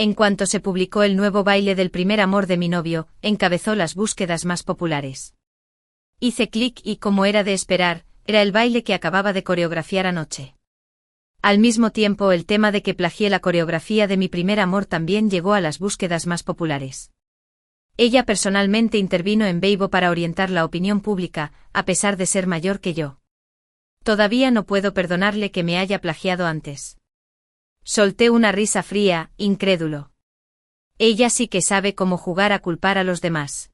En cuanto se publicó el nuevo baile del primer amor de mi novio, encabezó las búsquedas más populares. Hice clic y, como era de esperar, era el baile que acababa de coreografiar anoche. Al mismo tiempo, el tema de que plagié la coreografía de mi primer amor también llegó a las búsquedas más populares. Ella personalmente intervino en Weibo para orientar la opinión pública, a pesar de ser mayor que yo. Todavía no puedo perdonarle que me haya plagiado antes. Solté una risa fría, incrédulo. Ella sí que sabe cómo jugar a culpar a los demás.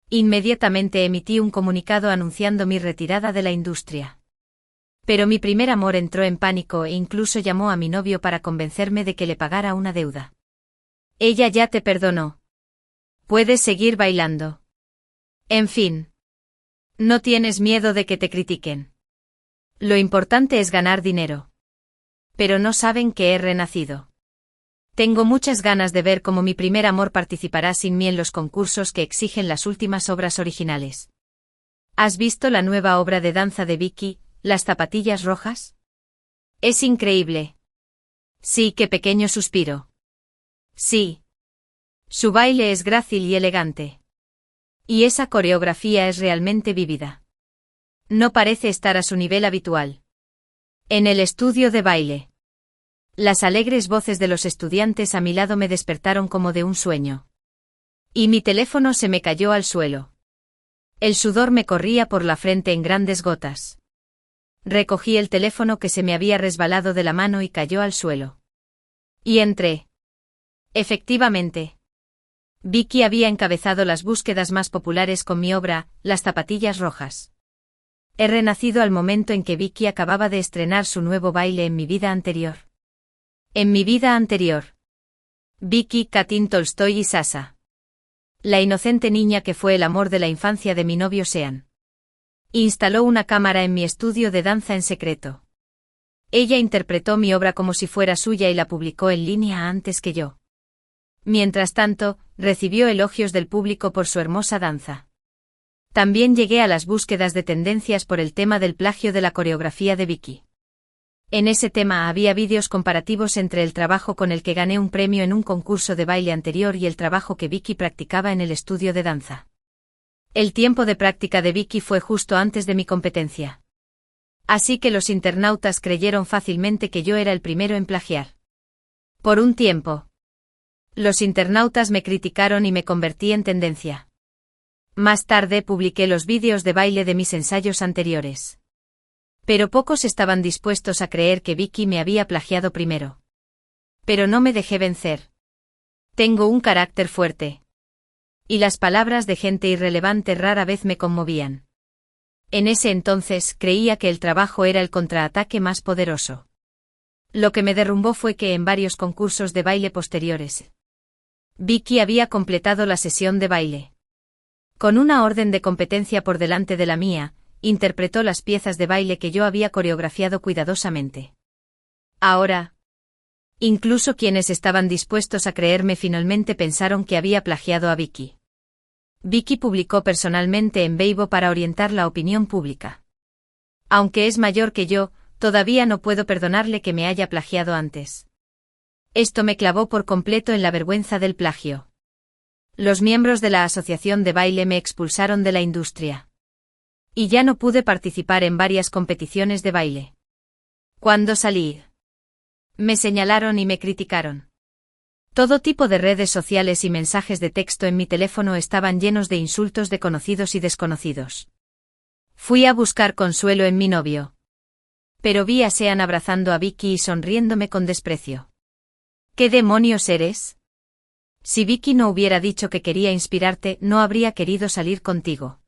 Inmediatamente emití un comunicado anunciando mi retirada de la industria. Pero mi primer amor entró en pánico e incluso llamó a mi novio para convencerme de que le pagara una deuda. Ella ya te perdonó. Puedes seguir bailando. En fin. No tienes miedo de que te critiquen. Lo importante es ganar dinero. Pero no saben que he renacido. Tengo muchas ganas de ver cómo mi primer amor participará sin mí en los concursos que exigen las últimas obras originales. ¿Has visto la nueva obra de danza de Vicky, Las zapatillas rojas? Es increíble. Sí, qué pequeño suspiro. Sí. Su baile es grácil y elegante. Y esa coreografía es realmente vívida. No parece estar a su nivel habitual. En el estudio de baile. Las alegres voces de los estudiantes a mi lado me despertaron como de un sueño. Y mi teléfono se me cayó al suelo. El sudor me corría por la frente en grandes gotas. Recogí el teléfono que se me había resbalado de la mano y cayó al suelo. Y entré. Efectivamente. Vicky había encabezado las búsquedas más populares con mi obra, Las zapatillas rojas. He renacido al momento en que Vicky acababa de estrenar su nuevo baile en mi vida anterior. En mi vida anterior. Vicky, Katyn Tolstoy y Sasha. La inocente niña que fue el amor de la infancia de mi novio Sean. Instaló una cámara en mi estudio de danza en secreto. Ella interpretó mi obra como si fuera suya y la publicó en línea antes que yo. Mientras tanto, recibió elogios del público por su hermosa danza. También llegué a las búsquedas de tendencias por el tema del plagio de la coreografía de Vicky. En ese tema había vídeos comparativos entre el trabajo con el que gané un premio en un concurso de baile anterior y el trabajo que Vicky practicaba en el estudio de danza. El tiempo de práctica de Vicky fue justo antes de mi competencia. Así que los internautas creyeron fácilmente que yo era el primero en plagiar. Por un tiempo. Los internautas me criticaron y me convertí en tendencia. Más tarde publiqué los vídeos de baile de mis ensayos anteriores. Pero pocos estaban dispuestos a creer que Vicky me había plagiado primero. Pero no me dejé vencer. Tengo un carácter fuerte. Y las palabras de gente irrelevante rara vez me conmovían. En ese entonces creía que el trabajo era el contraataque más poderoso. Lo que me derrumbó fue que en varios concursos de baile posteriores, Vicky había completado la sesión de baile. Con una orden de competencia por delante de la mía, interpretó las piezas de baile que yo había coreografiado cuidadosamente. Ahora, incluso quienes estaban dispuestos a creerme finalmente pensaron que había plagiado a Vicky. Vicky publicó personalmente en Weibo para orientar la opinión pública. Aunque es mayor que yo, todavía no puedo perdonarle que me haya plagiado antes. Esto me clavó por completo en la vergüenza del plagio. Los miembros de la asociación de baile me expulsaron de la industria. Y ya no pude participar en varias competiciones de baile. Cuando salí, me señalaron y me criticaron. Todo tipo de redes sociales y mensajes de texto en mi teléfono estaban llenos de insultos de conocidos y desconocidos. Fui a buscar consuelo en mi novio. Pero vi a Sean abrazando a Vicky y sonriéndome con desprecio. ¿Qué demonios eres? Si Vicky no hubiera dicho que quería inspirarte, no habría querido salir contigo.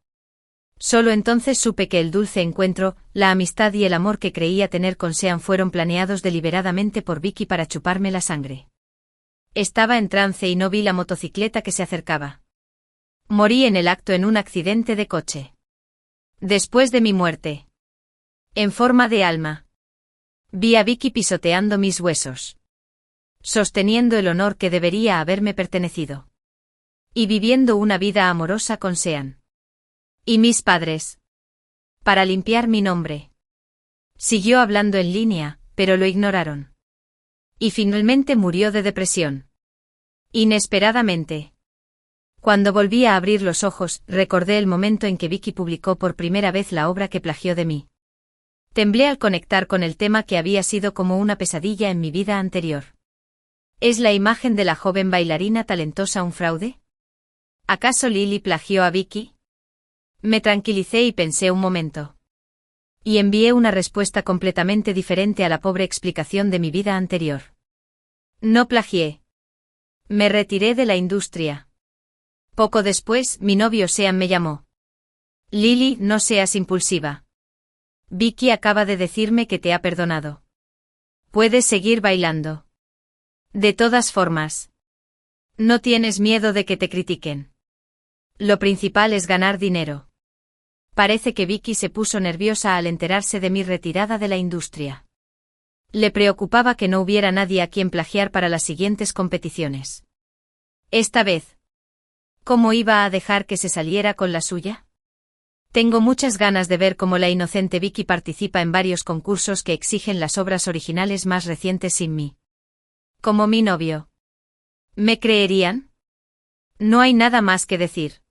Solo entonces supe que el dulce encuentro, la amistad y el amor que creía tener con Sean fueron planeados deliberadamente por Vicky para chuparme la sangre. Estaba en trance y no vi la motocicleta que se acercaba. Morí en el acto en un accidente de coche. Después de mi muerte, en forma de alma, vi a Vicky pisoteando mis huesos, sosteniendo el honor que debería haberme pertenecido, y viviendo una vida amorosa con Sean. Y mis padres, para limpiar mi nombre. Siguió hablando en línea, pero lo ignoraron. Y finalmente murió de depresión. Inesperadamente. Cuando volví a abrir los ojos, recordé el momento en que Vicky publicó por primera vez la obra que plagió de mí. Temblé al conectar con el tema que había sido como una pesadilla en mi vida anterior. ¿Es la imagen de la joven bailarina talentosa un fraude? ¿Acaso Lily plagió a Vicky? Me tranquilicé y pensé un momento. Y envié una respuesta completamente diferente a la pobre explicación de mi vida anterior. No plagié. Me retiré de la industria. Poco después, mi novio Sean me llamó. Lily, no seas impulsiva. Vicky acaba de decirme que te ha perdonado. Puedes seguir bailando. De todas formas. No tienes miedo de que te critiquen. Lo principal es ganar dinero. Parece que Vicky se puso nerviosa al enterarse de mi retirada de la industria. Le preocupaba que no hubiera nadie a quien plagiar para las siguientes competiciones. Esta vez. ¿Cómo iba a dejar que se saliera con la suya? Tengo muchas ganas de ver cómo la inocente Vicky participa en varios concursos que exigen las obras originales más recientes sin mí. Como mi novio. ¿Me creerían? No hay nada más que decir.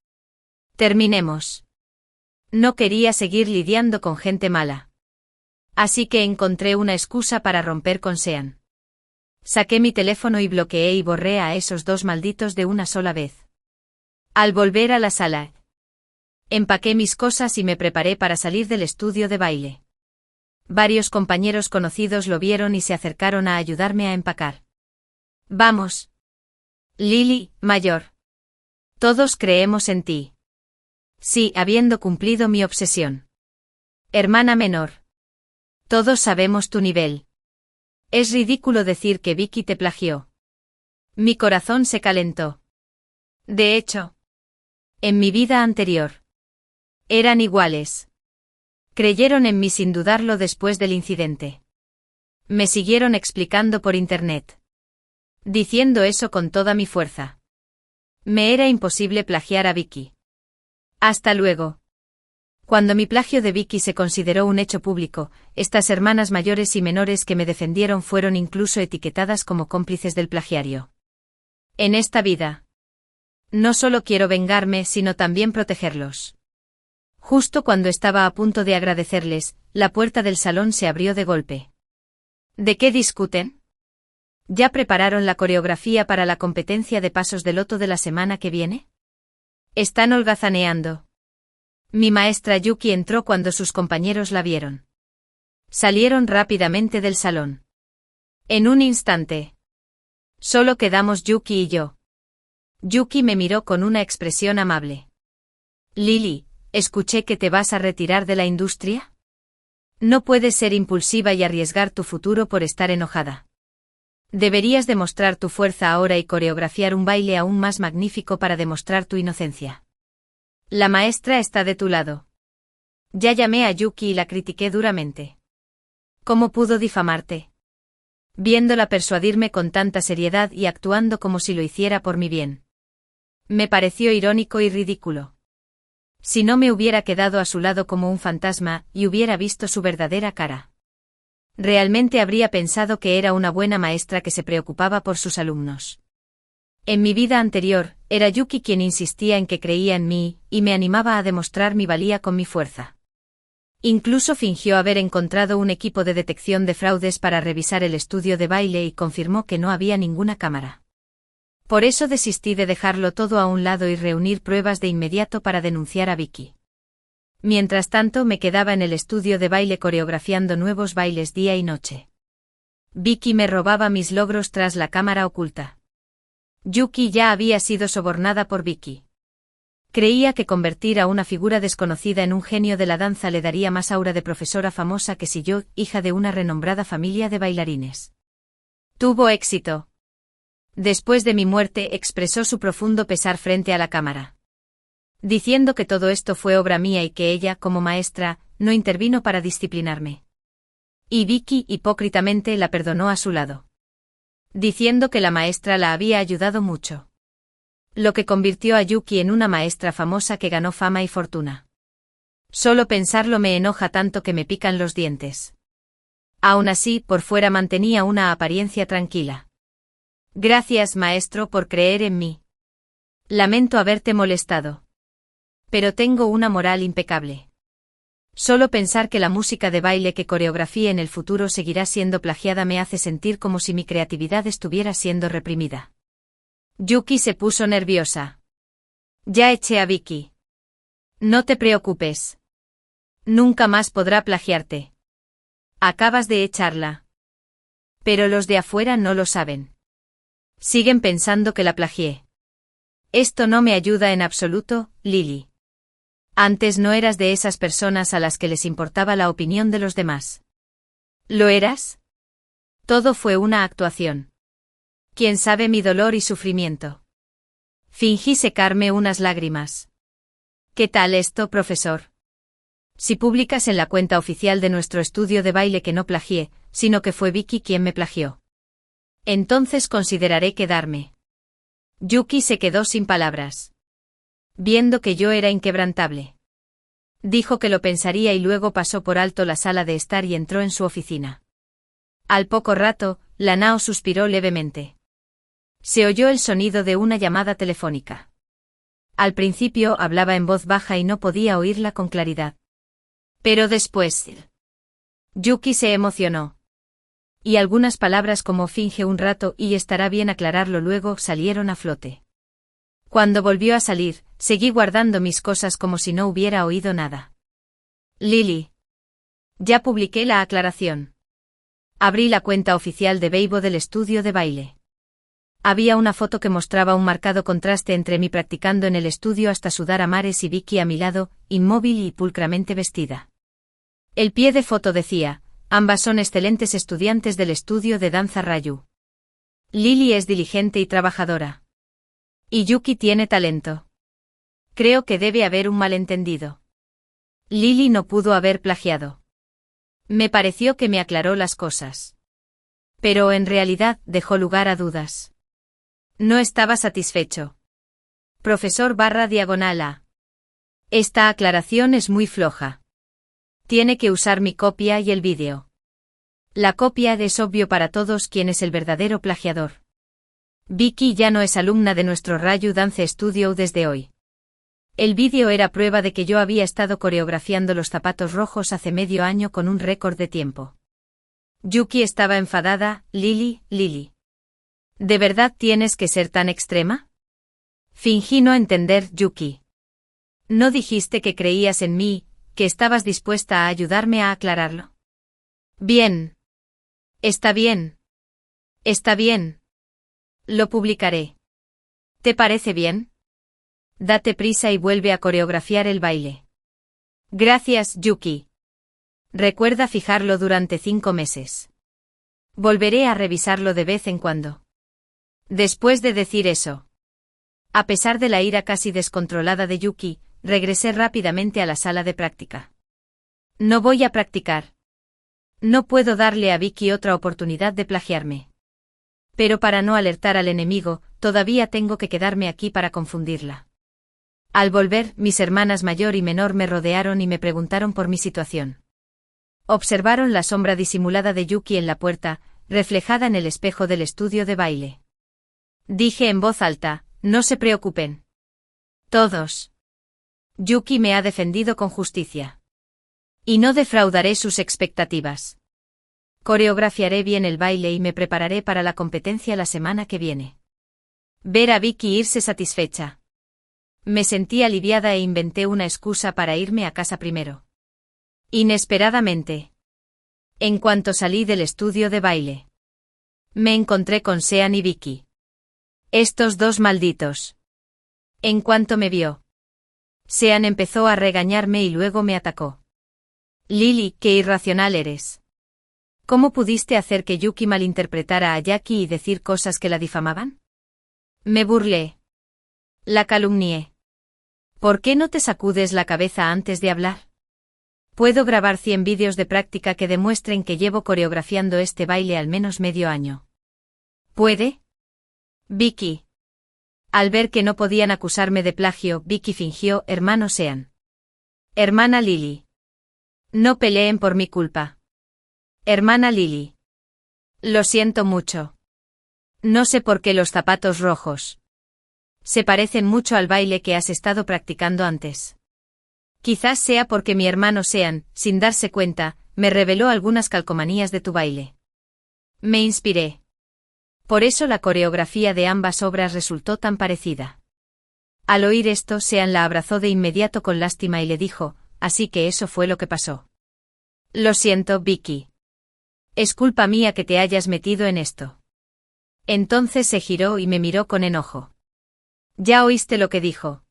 Terminemos. No quería seguir lidiando con gente mala. Así que encontré una excusa para romper con Sean. Saqué mi teléfono y bloqueé y borré a esos dos malditos de una sola vez. Al volver a la sala, empaqué mis cosas y me preparé para salir del estudio de baile. Varios compañeros conocidos lo vieron y se acercaron a ayudarme a empacar. Vamos. Lily, mayor. Todos creemos en ti. Sí, habiendo cumplido mi obsesión. Hermana menor. Todos sabemos tu nivel. Es ridículo decir que Vicky te plagió. Mi corazón se calentó. De hecho, en mi vida anterior, eran iguales. Creyeron en mí sin dudarlo después del incidente. Me siguieron explicando por internet. Diciendo eso con toda mi fuerza. Me era imposible plagiar a Vicky. Hasta luego. Cuando mi plagio de Vicky se consideró un hecho público, estas hermanas mayores y menores que me defendieron fueron incluso etiquetadas como cómplices del plagiario. En esta vida. No solo quiero vengarme, sino también protegerlos. Justo cuando estaba a punto de agradecerles, la puerta del salón se abrió de golpe. ¿De qué discuten? ¿Ya prepararon la coreografía para la competencia de pasos de loto de la semana que viene? Están holgazaneando. Mi maestra Yuki entró cuando sus compañeros la vieron. Salieron rápidamente del salón. En un instante. Solo quedamos Yuki y yo. Yuki me miró con una expresión amable. Lily, escuché que te vas a retirar de la industria. No puedes ser impulsiva y arriesgar tu futuro por estar enojada. Deberías demostrar tu fuerza ahora y coreografiar un baile aún más magnífico para demostrar tu inocencia. La maestra está de tu lado. Ya llamé a Yuki y la critiqué duramente. ¿Cómo pudo difamarte? Viéndola persuadirme con tanta seriedad y actuando como si lo hiciera por mi bien. Me pareció irónico y ridículo. Si no me hubiera quedado a su lado como un fantasma y hubiera visto su verdadera cara. Realmente habría pensado que era una buena maestra que se preocupaba por sus alumnos. En mi vida anterior, era Yuki quien insistía en que creía en mí, y me animaba a demostrar mi valía con mi fuerza. Incluso fingió haber encontrado un equipo de detección de fraudes para revisar el estudio de baile y confirmó que no había ninguna cámara. Por eso desistí de dejarlo todo a un lado y reunir pruebas de inmediato para denunciar a Vicky. Mientras tanto me quedaba en el estudio de baile coreografiando nuevos bailes día y noche. Vicky me robaba mis logros tras la cámara oculta. Yuki ya había sido sobornada por Vicky. Creía que convertir a una figura desconocida en un genio de la danza le daría más aura de profesora famosa que si yo, hija de una renombrada familia de bailarines. Tuvo éxito. Después de mi muerte expresó su profundo pesar frente a la cámara. Diciendo que todo esto fue obra mía y que ella, como maestra, no intervino para disciplinarme. Y Vicky hipócritamente la perdonó a su lado. Diciendo que la maestra la había ayudado mucho. Lo que convirtió a Yuki en una maestra famosa que ganó fama y fortuna. Solo pensarlo me enoja tanto que me pican los dientes. Aún así, por fuera mantenía una apariencia tranquila. Gracias, maestro, por creer en mí. Lamento haberte molestado. Pero tengo una moral impecable. Solo pensar que la música de baile que coreografíe en el futuro seguirá siendo plagiada me hace sentir como si mi creatividad estuviera siendo reprimida. Yuki se puso nerviosa. Ya eché a Vicky. No te preocupes. Nunca más podrá plagiarte. Acabas de echarla. Pero los de afuera no lo saben. Siguen pensando que la plagié. Esto no me ayuda en absoluto, Lily. Antes no eras de esas personas a las que les importaba la opinión de los demás. ¿Lo eras? Todo fue una actuación. ¿Quién sabe mi dolor y sufrimiento? Fingí secarme unas lágrimas. ¿Qué tal esto, profesor? Si publicas en la cuenta oficial de nuestro estudio de baile que no plagié, sino que fue Vicky quien me plagió. Entonces consideraré quedarme. Yuki se quedó sin palabras. Viendo que yo era inquebrantable. Dijo que lo pensaría y luego pasó por alto la sala de estar y entró en su oficina. Al poco rato, Lanao suspiró levemente. Se oyó el sonido de una llamada telefónica. Al principio hablaba en voz baja y no podía oírla con claridad. Pero después... Yuki se emocionó. Y algunas palabras como finge un rato y estará bien aclararlo luego salieron a flote. Cuando volvió a salir, seguí guardando mis cosas como si no hubiera oído nada. Lily. Ya publiqué la aclaración. Abrí la cuenta oficial de Weibo del estudio de baile. Había una foto que mostraba un marcado contraste entre mí practicando en el estudio hasta sudar a mares y Vicky a mi lado, inmóvil y pulcramente vestida. El pie de foto decía, ambas son excelentes estudiantes del estudio de danza Ryu. Lily es diligente y trabajadora. Y Yuki tiene talento. Creo que debe haber un malentendido. Lily no pudo haber plagiado. Me pareció que me aclaró las cosas. Pero en realidad dejó lugar a dudas. No estaba satisfecho. Profesor /A. Esta aclaración es muy floja. Tiene que usar mi copia y el vídeo. La copia es obvio para todos quién es el verdadero plagiador. Vicky ya no es alumna de nuestro Ryu Dance Studio desde hoy. El vídeo era prueba de que yo había estado coreografiando los zapatos rojos hace medio año con un récord de tiempo. Yuki estaba enfadada. Lily. ¿De verdad tienes que ser tan extrema? Fingí no entender, Yuki. ¿No dijiste que creías en mí, que estabas dispuesta a ayudarme a aclararlo? Bien. Está bien. Está bien. Lo publicaré. ¿Te parece bien? Date prisa y vuelve a coreografiar el baile. Gracias, Yuki. Recuerda fijarlo durante 5 meses. Volveré a revisarlo de vez en cuando. Después de decir eso, a pesar de la ira casi descontrolada de Yuki, regresé rápidamente a la sala de práctica. No voy a practicar. No puedo darle a Vicky otra oportunidad de plagiarme. Pero para no alertar al enemigo, todavía tengo que quedarme aquí para confundirla. Al volver, mis hermanas mayor y menor me rodearon y me preguntaron por mi situación. Observaron la sombra disimulada de Yuki en la puerta, reflejada en el espejo del estudio de baile. Dije en voz alta, no se preocupen. Todos. Yuki me ha defendido con justicia. Y no defraudaré sus expectativas. Coreografiaré bien el baile y me prepararé para la competencia la semana que viene. Ver a Vicky irse satisfecha. Me sentí aliviada e inventé una excusa para irme a casa primero. Inesperadamente. En cuanto salí del estudio de baile, me encontré con Sean y Vicky. Estos dos malditos. En cuanto me vio, Sean empezó a regañarme y luego me atacó. Lily, qué irracional eres. ¿Cómo pudiste hacer que Yuki malinterpretara a Jackie y decir cosas que la difamaban? Me burlé. La calumnié. ¿Por qué no te sacudes la cabeza antes de hablar? Puedo grabar 100 vídeos de práctica que demuestren que llevo coreografiando este baile al menos medio año. ¿Puede? Vicky. Al ver que no podían acusarme de plagio, Vicky fingió, hermano Sean. Hermana Lily. No peleen por mi culpa. Hermana Lily. Lo siento mucho. No sé por qué los zapatos rojos. Se parecen mucho al baile que has estado practicando antes. Quizás sea porque mi hermano Sean, sin darse cuenta, me reveló algunas calcomanías de tu baile. Me inspiré. Por eso la coreografía de ambas obras resultó tan parecida. Al oír esto, Sean la abrazó de inmediato con lástima y le dijo, así que eso fue lo que pasó. Lo siento, Vicky. Es culpa mía que te hayas metido en esto. Entonces se giró y me miró con enojo. ¿Ya oíste lo que dijo?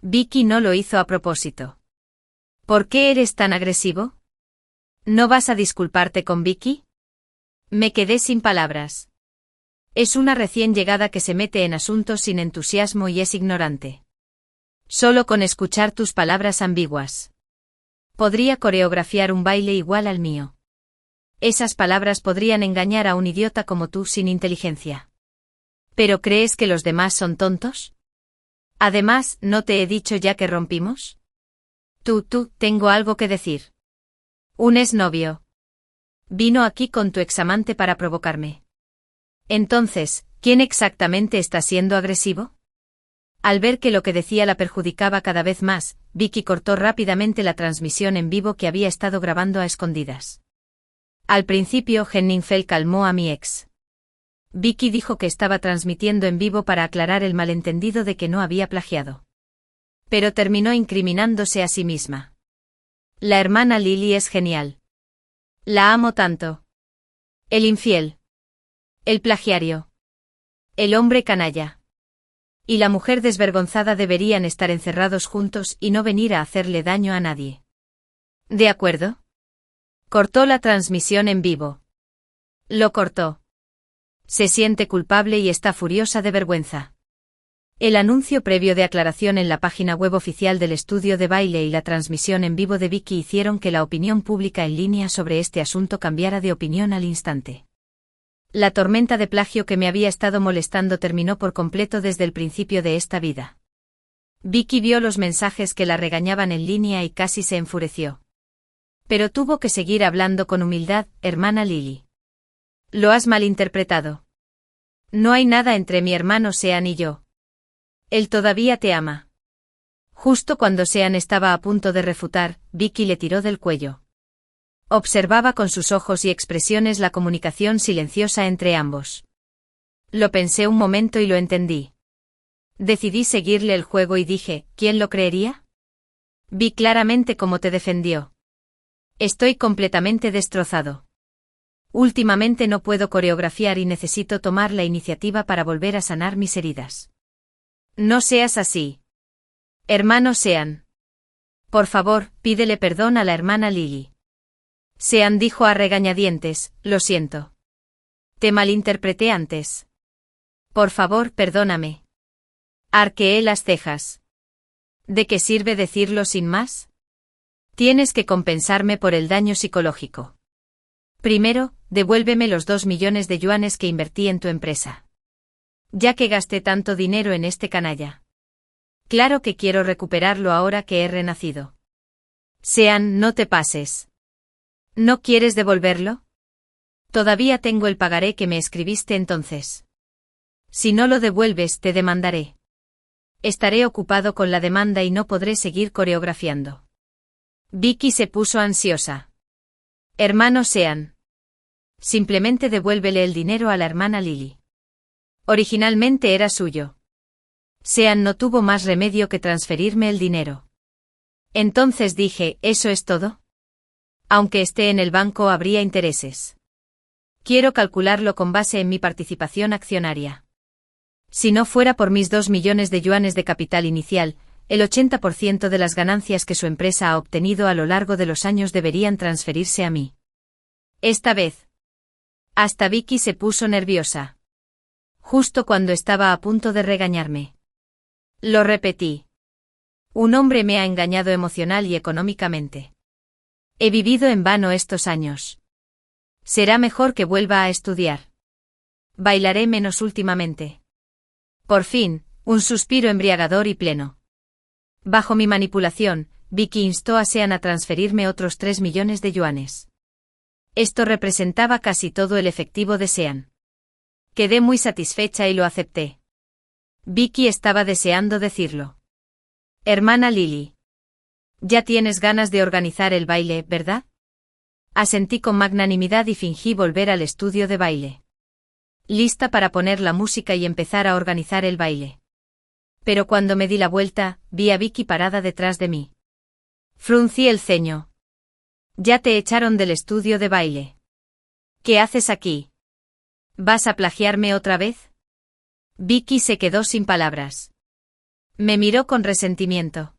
Vicky no lo hizo a propósito. ¿Por qué eres tan agresivo? ¿No vas a disculparte con Vicky? Me quedé sin palabras. Es una recién llegada que se mete en asuntos sin entusiasmo y es ignorante. Solo con escuchar tus palabras ambiguas. Podría coreografiar un baile igual al mío. Esas palabras podrían engañar a un idiota como tú sin inteligencia. ¿Pero crees que los demás son tontos? Además, ¿no te he dicho ya que rompimos? Tengo algo que decir. Un exnovio. Vino aquí con tu examante para provocarme. Entonces, ¿quién exactamente está siendo agresivo? Al ver que lo que decía la perjudicaba cada vez más, Vicky cortó rápidamente la transmisión en vivo que había estado grabando a escondidas. Al principio, Henningfeld calmó a mi ex. Vicky dijo que estaba transmitiendo en vivo para aclarar el malentendido de que no había plagiado. Pero terminó incriminándose a sí misma. La hermana Lily es genial. La amo tanto. El infiel. El plagiario. El hombre canalla. Y la mujer desvergonzada deberían estar encerrados juntos y no venir a hacerle daño a nadie. ¿De acuerdo? Cortó la transmisión en vivo. Lo cortó. Se siente culpable y está furiosa de vergüenza. El anuncio previo de aclaración en la página web oficial del estudio de baile y la transmisión en vivo de Vicky hicieron que la opinión pública en línea sobre este asunto cambiara de opinión al instante. La tormenta de plagio que me había estado molestando terminó por completo desde el principio de esta vida. Vicky vio los mensajes que la regañaban en línea y casi se enfureció. Pero tuvo que seguir hablando con humildad, hermana Lily. Lo has malinterpretado. No hay nada entre mi hermano Sean y yo. Él todavía te ama. Justo cuando Sean estaba a punto de refutar, Vicky le tiró del cuello. Observaba con sus ojos y expresiones la comunicación silenciosa entre ambos. Lo pensé un momento y lo entendí. Decidí seguirle el juego y dije, ¿quién lo creería? Vi claramente cómo te defendió. Estoy completamente destrozado. Últimamente no puedo coreografiar y necesito tomar la iniciativa para volver a sanar mis heridas. No seas así. Hermano Sean. Por favor, pídele perdón a la hermana Lily. Sean dijo a regañadientes, lo siento. Te malinterpreté antes. Por favor, perdóname. Arqueé las cejas. ¿De qué sirve decirlo sin más? Tienes que compensarme por el daño psicológico. Primero, devuélveme los 2 millones de yuanes que invertí en tu empresa. Ya que gasté tanto dinero en este canalla. Claro que quiero recuperarlo ahora que he renacido. Sean, no te pases. ¿No quieres devolverlo? Todavía tengo el pagaré que me escribiste entonces. Si no lo devuelves, te demandaré. Estaré ocupado con la demanda y no podré seguir coreografiando. Vicky se puso ansiosa. Hermano Sean. Simplemente devuélvele el dinero a la hermana Lily. Originalmente era suyo. Sean no tuvo más remedio que transferirme el dinero. Entonces dije, ¿eso es todo? Aunque esté en el banco habría intereses. Quiero calcularlo con base en mi participación accionaria. Si no fuera por mis 2 millones de yuanes de capital inicial, el 80% de las ganancias que su empresa ha obtenido a lo largo de los años deberían transferirse a mí. Esta vez. Hasta Vicky se puso nerviosa. Justo cuando estaba a punto de regañarme. Lo repetí. Un hombre me ha engañado emocional y económicamente. He vivido en vano estos años. Será mejor que vuelva a estudiar. Bailaré menos últimamente. Por fin, un suspiro embriagador y pleno. Bajo mi manipulación, Vicky instó a Sean a transferirme otros 3 millones de yuanes. Esto representaba casi todo el efectivo de Sean. Quedé muy satisfecha y lo acepté. Vicky estaba deseando decirlo. Hermana Lily. Ya tienes ganas de organizar el baile, ¿verdad? Asentí con magnanimidad y fingí volver al estudio de baile. Lista para poner la música y empezar a organizar el baile. Pero cuando me di la vuelta, vi a Vicky parada detrás de mí. Fruncí el ceño. Ya te echaron del estudio de baile. ¿Qué haces aquí? ¿Vas a plagiarme otra vez? Vicky se quedó sin palabras. Me miró con resentimiento.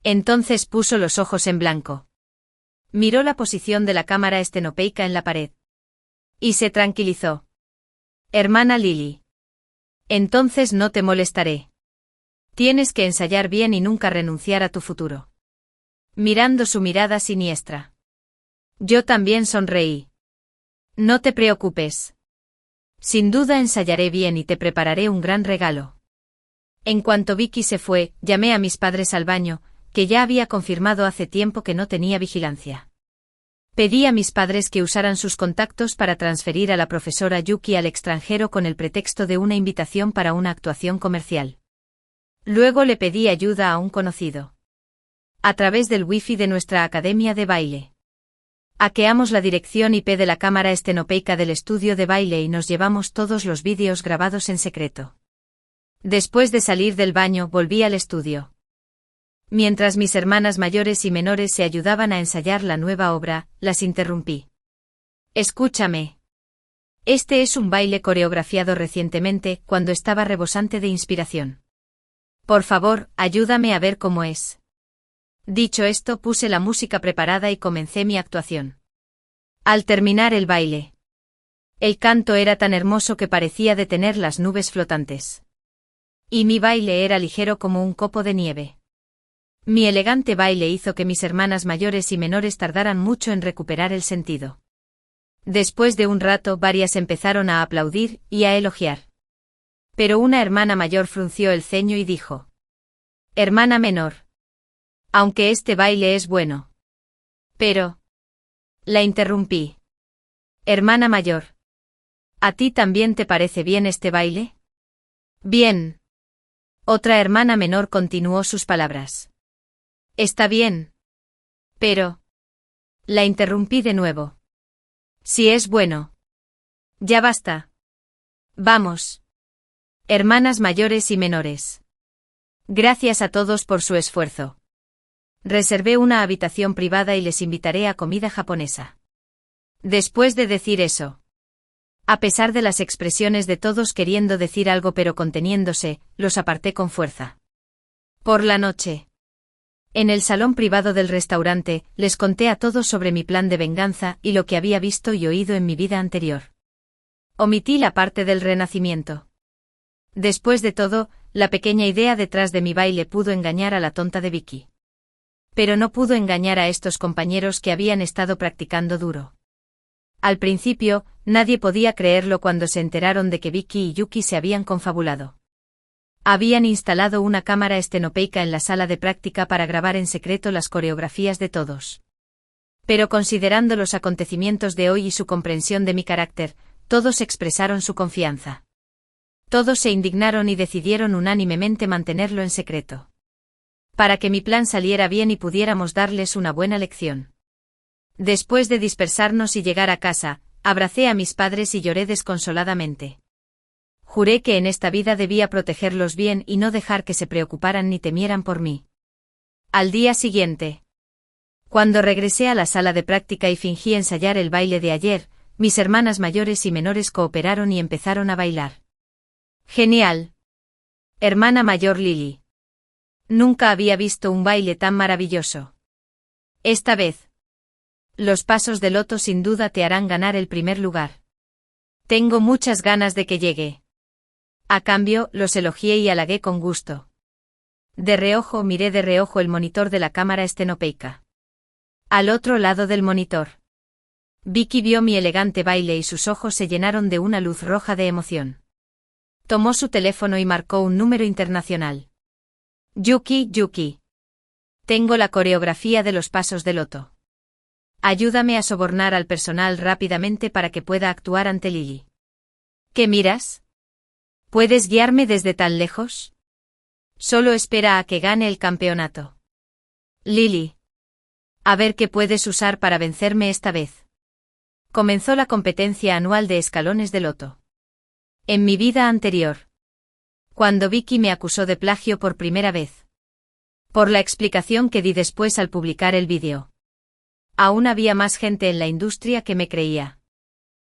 Entonces puso los ojos en blanco. Miró la posición de la cámara estenopeica en la pared. Y se tranquilizó. Hermana Lily. Entonces no te molestaré. Tienes que ensayar bien y nunca renunciar a tu futuro. Mirando su mirada siniestra. Yo también sonreí. No te preocupes. Sin duda ensayaré bien y te prepararé un gran regalo. En cuanto Vicky se fue, llamé a mis padres al baño, que ya había confirmado hace tiempo que no tenía vigilancia. Pedí a mis padres que usaran sus contactos para transferir a la profesora Yuki al extranjero con el pretexto de una invitación para una actuación comercial. Luego le pedí ayuda a un conocido. A través del wifi de nuestra academia de baile. Hackeamos la dirección IP de la cámara estenopeica del estudio de baile y nos llevamos todos los vídeos grabados en secreto. Después de salir del baño, volví al estudio. Mientras mis hermanas mayores y menores se ayudaban a ensayar la nueva obra, las interrumpí. Escúchame. Este es un baile coreografiado recientemente, cuando estaba rebosante de inspiración. Por favor, ayúdame a ver cómo es. Dicho esto, puse la música preparada y comencé mi actuación. Al terminar el baile, el canto era tan hermoso que parecía detener las nubes flotantes. Y mi baile era ligero como un copo de nieve. Mi elegante baile hizo que mis hermanas mayores y menores tardaran mucho en recuperar el sentido. Después de un rato, varias empezaron a aplaudir y a elogiar. Pero una hermana mayor frunció el ceño y dijo: Hermana menor. Aunque este baile es bueno. Pero... La interrumpí. Hermana mayor. ¿A ti también te parece bien este baile? Bien. Otra hermana menor continuó sus palabras. Está bien. Pero... La interrumpí de nuevo. Si es bueno. Ya basta. Vamos. Hermanas mayores y menores. Gracias a todos por su esfuerzo. Reservé una habitación privada y les invitaré a comida japonesa. Después de decir eso, a pesar de las expresiones de todos queriendo decir algo pero conteniéndose, los aparté con fuerza. Por la noche, en el salón privado del restaurante, les conté a todos sobre mi plan de venganza y lo que había visto y oído en mi vida anterior. Omití la parte del renacimiento. Después de todo, la pequeña idea detrás de mi baile pudo engañar a la tonta de Vicky. Pero no pudo engañar a estos compañeros que habían estado practicando duro. Al principio, nadie podía creerlo cuando se enteraron de que Vicky y Yuki se habían confabulado. Habían instalado una cámara estenopeica en la sala de práctica para grabar en secreto las coreografías de todos. Pero considerando los acontecimientos de hoy y su comprensión de mi carácter, todos expresaron su confianza. Todos se indignaron y decidieron unánimemente mantenerlo en secreto. Para que mi plan saliera bien y pudiéramos darles una buena lección. Después de dispersarnos y llegar a casa, abracé a mis padres y lloré desconsoladamente. Juré que en esta vida debía protegerlos bien y no dejar que se preocuparan ni temieran por mí. Al día siguiente, cuando regresé a la sala de práctica y fingí ensayar el baile de ayer, mis hermanas mayores y menores cooperaron y empezaron a bailar. Genial. Hermana mayor Lily. Nunca había visto un baile tan maravilloso. Esta vez, los pasos de Loto sin duda te harán ganar el primer lugar. Tengo muchas ganas de que llegue. A cambio, los elogié y halagué con gusto. De reojo miré de reojo el monitor de la cámara estenopeica. Al otro lado del monitor, Vicky vio mi elegante baile y sus ojos se llenaron de una luz roja de emoción. Tomó su teléfono y marcó un número internacional. Yuki. Tengo la coreografía de los pasos de Loto. Ayúdame a sobornar al personal rápidamente para que pueda actuar ante Lily. ¿Qué miras? ¿Puedes guiarme desde tan lejos? Solo espera a que gane el campeonato. Lily. A ver qué puedes usar para vencerme esta vez. Comenzó la competencia anual de escalones de loto. En mi vida anterior. Cuando Vicky me acusó de plagio por primera vez. Por la explicación que di después al publicar el vídeo. Aún había más gente en la industria que me creía.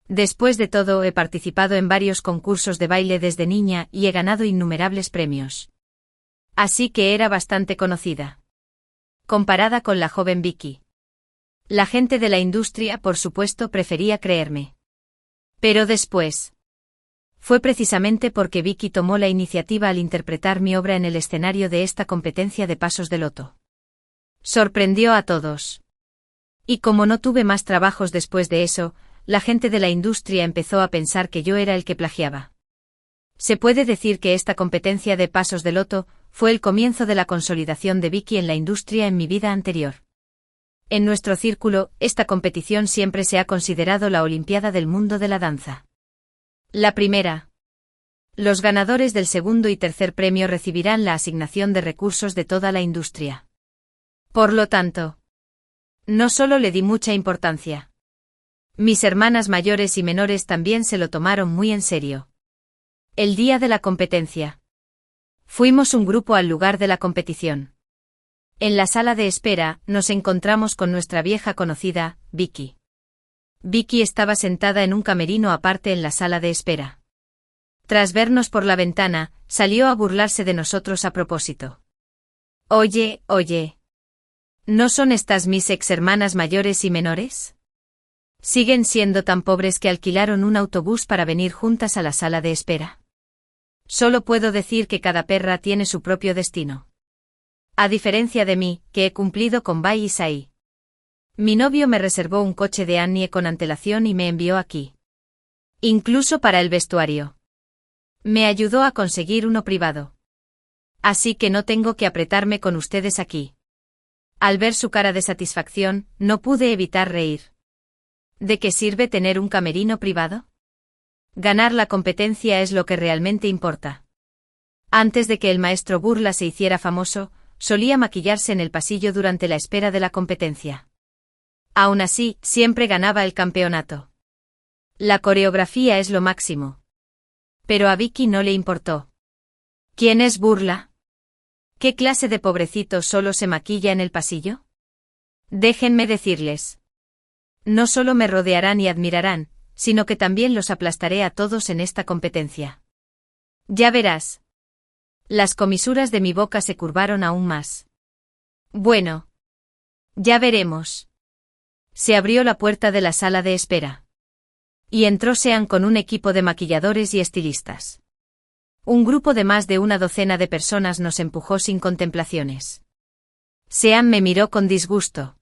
Después de todo, he participado en varios concursos de baile desde niña y he ganado innumerables premios. Así que era bastante conocida. Comparada con la joven Vicky. La gente de la industria, por supuesto, prefería creerme. Pero después. Fue precisamente porque Vicky tomó la iniciativa al interpretar mi obra en el escenario de esta competencia de pasos de loto. Sorprendió a todos. Y como no tuve más trabajos después de eso, la gente de la industria empezó a pensar que yo era el que plagiaba. Se puede decir que esta competencia de pasos de loto fue el comienzo de la consolidación de Vicky en la industria en mi vida anterior. En nuestro círculo, esta competición siempre se ha considerado la Olimpiada del mundo de la danza. La primera. Los ganadores del segundo y tercer premio recibirán la asignación de recursos de toda la industria. Por lo tanto, no solo le di mucha importancia. Mis hermanas mayores y menores también se lo tomaron muy en serio. El día de la competencia. Fuimos un grupo al lugar de la competición. En la sala de espera, nos encontramos con nuestra vieja conocida, Vicky. Vicky estaba sentada en un camerino aparte en la sala de espera. Tras vernos por la ventana, salió a burlarse de nosotros a propósito. Oye. ¿No son estas mis ex hermanas mayores y menores? ¿Siguen siendo tan pobres que alquilaron un autobús para venir juntas a la sala de espera? Solo puedo decir que cada perra tiene su propio destino. A diferencia de mí, que he cumplido con Bai y Sai. Mi novio me reservó un coche de Annie con antelación y me envió aquí. Incluso para el vestuario. Me ayudó a conseguir uno privado. Así que no tengo que apretarme con ustedes aquí. Al ver su cara de satisfacción, no pude evitar reír. ¿De qué sirve tener un camerino privado? Ganar la competencia es lo que realmente importa. Antes de que el maestro Burla se hiciera famoso, solía maquillarse en el pasillo durante la espera de la competencia. Aún así, siempre ganaba el campeonato. La coreografía es lo máximo. Pero a Vicky no le importó. ¿Quién es Burla? ¿Qué clase de pobrecito solo se maquilla en el pasillo? Déjenme decirles. No solo me rodearán y admirarán, sino que también los aplastaré a todos en esta competencia. Ya verás. Las comisuras de mi boca se curvaron aún más. Bueno. Ya veremos. Se abrió la puerta de la sala de espera. Y entró Sean con un equipo de maquilladores y estilistas. Un grupo de más de una docena de personas nos empujó sin contemplaciones. Sean me miró con disgusto.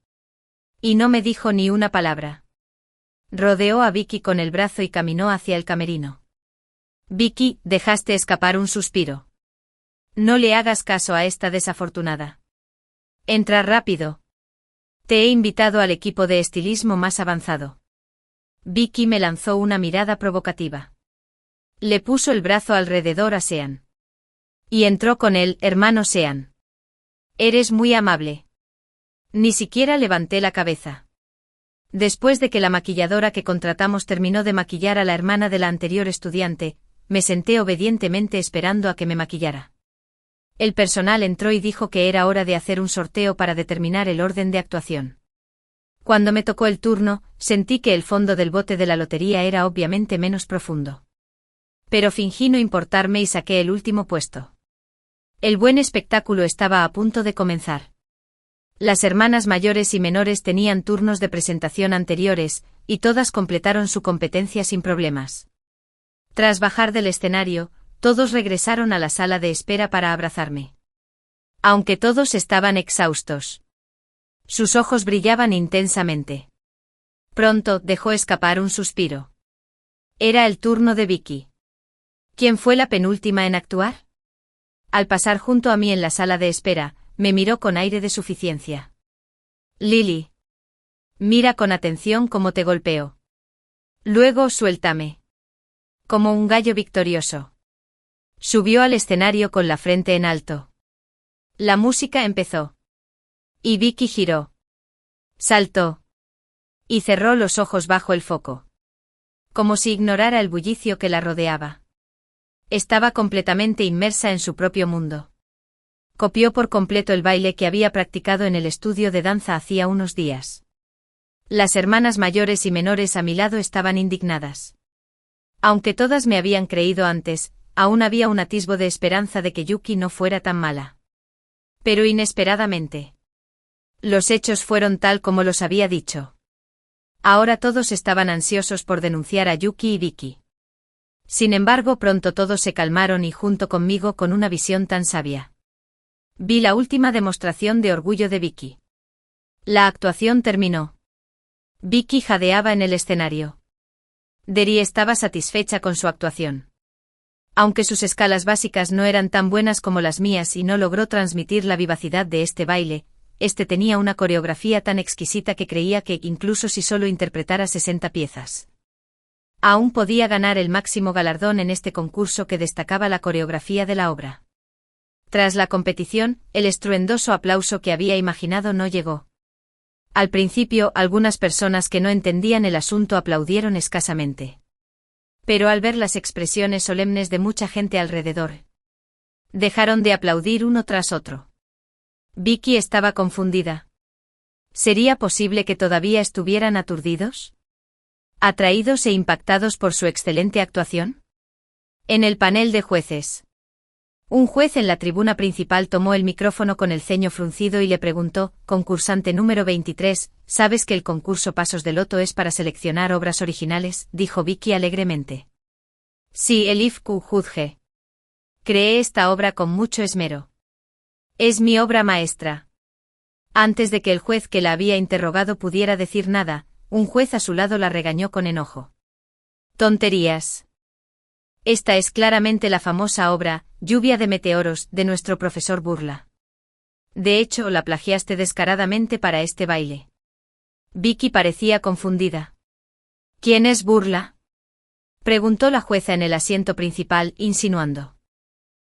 Y no me dijo ni una palabra. Rodeó a Vicky con el brazo y caminó hacia el camerino. Vicky, dejaste escapar un suspiro. No le hagas caso a esta desafortunada. Entra rápido. Te he invitado al equipo de estilismo más avanzado. Vicky me lanzó una mirada provocativa. Le puso el brazo alrededor a Sean. Y entró con él, hermano Sean. Eres muy amable. Ni siquiera levanté la cabeza. Después de que la maquilladora que contratamos terminó de maquillar a la hermana de la anterior estudiante, me senté obedientemente esperando a que me maquillara. El personal entró y dijo que era hora de hacer un sorteo para determinar el orden de actuación. Cuando me tocó el turno, sentí que el fondo del bote de la lotería era obviamente menos profundo. Pero fingí no importarme y saqué el último puesto. El buen espectáculo estaba a punto de comenzar. Las hermanas mayores y menores tenían turnos de presentación anteriores, y todas completaron su competencia sin problemas. Tras bajar del escenario, todos regresaron a la sala de espera para abrazarme. Aunque todos estaban exhaustos. Sus ojos brillaban intensamente. Pronto dejó escapar un suspiro. Era el turno de Vicky. ¿Quién fue la penúltima en actuar? Al pasar junto a mí en la sala de espera, me miró con aire de suficiencia. Lily. Mira con atención cómo te golpeo. Luego suéltame. Como un gallo victorioso. Subió al escenario con la frente en alto. La música empezó. Y Vicky giró. Saltó. Y cerró los ojos bajo el foco. Como si ignorara el bullicio que la rodeaba. Estaba completamente inmersa en su propio mundo. Copió por completo el baile que había practicado en el estudio de danza hacía unos días. Las hermanas mayores y menores a mi lado estaban indignadas. Aunque todas me habían creído antes, aún había un atisbo de esperanza de que Yuki no fuera tan mala. Pero inesperadamente. Los hechos fueron tal como los había dicho. Ahora todos estaban ansiosos por denunciar a Yuki y Vicky. Sin embargo, pronto todos se calmaron y junto conmigo con una visión tan sabia. Vi la última demostración de orgullo de Vicky. La actuación terminó. Vicky jadeaba en el escenario. Deri estaba satisfecha con su actuación. Aunque sus escalas básicas no eran tan buenas como las mías y no logró transmitir la vivacidad de este baile, este tenía una coreografía tan exquisita que creía que, incluso si solo interpretara 60 piezas, aún podía ganar el máximo galardón en este concurso que destacaba la coreografía de la obra. Tras la competición, el estruendoso aplauso que había imaginado no llegó. Al principio, algunas personas que no entendían el asunto aplaudieron escasamente. Pero al ver las expresiones solemnes de mucha gente alrededor, dejaron de aplaudir uno tras otro. Vicky estaba confundida. ¿Sería posible que todavía estuvieran aturdidos? ¿Atraídos e impactados por su excelente actuación? En el panel de jueces. Un juez en la tribuna principal tomó el micrófono con el ceño fruncido y le preguntó, concursante número 23, ¿sabes que el concurso Pasos de Loto es para seleccionar obras originales?, dijo Vicky alegremente. Sí, Elif Q. Judge. Creé esta obra con mucho esmero. Es mi obra maestra. Antes de que el juez que la había interrogado pudiera decir nada, un juez a su lado la regañó con enojo. Tonterías. Esta es claramente la famosa obra, Lluvia de meteoros, de nuestro profesor Burla. De hecho, la plagiaste descaradamente para este baile. Vicky parecía confundida. ¿Quién es Burla?, preguntó la jueza en el asiento principal, insinuando.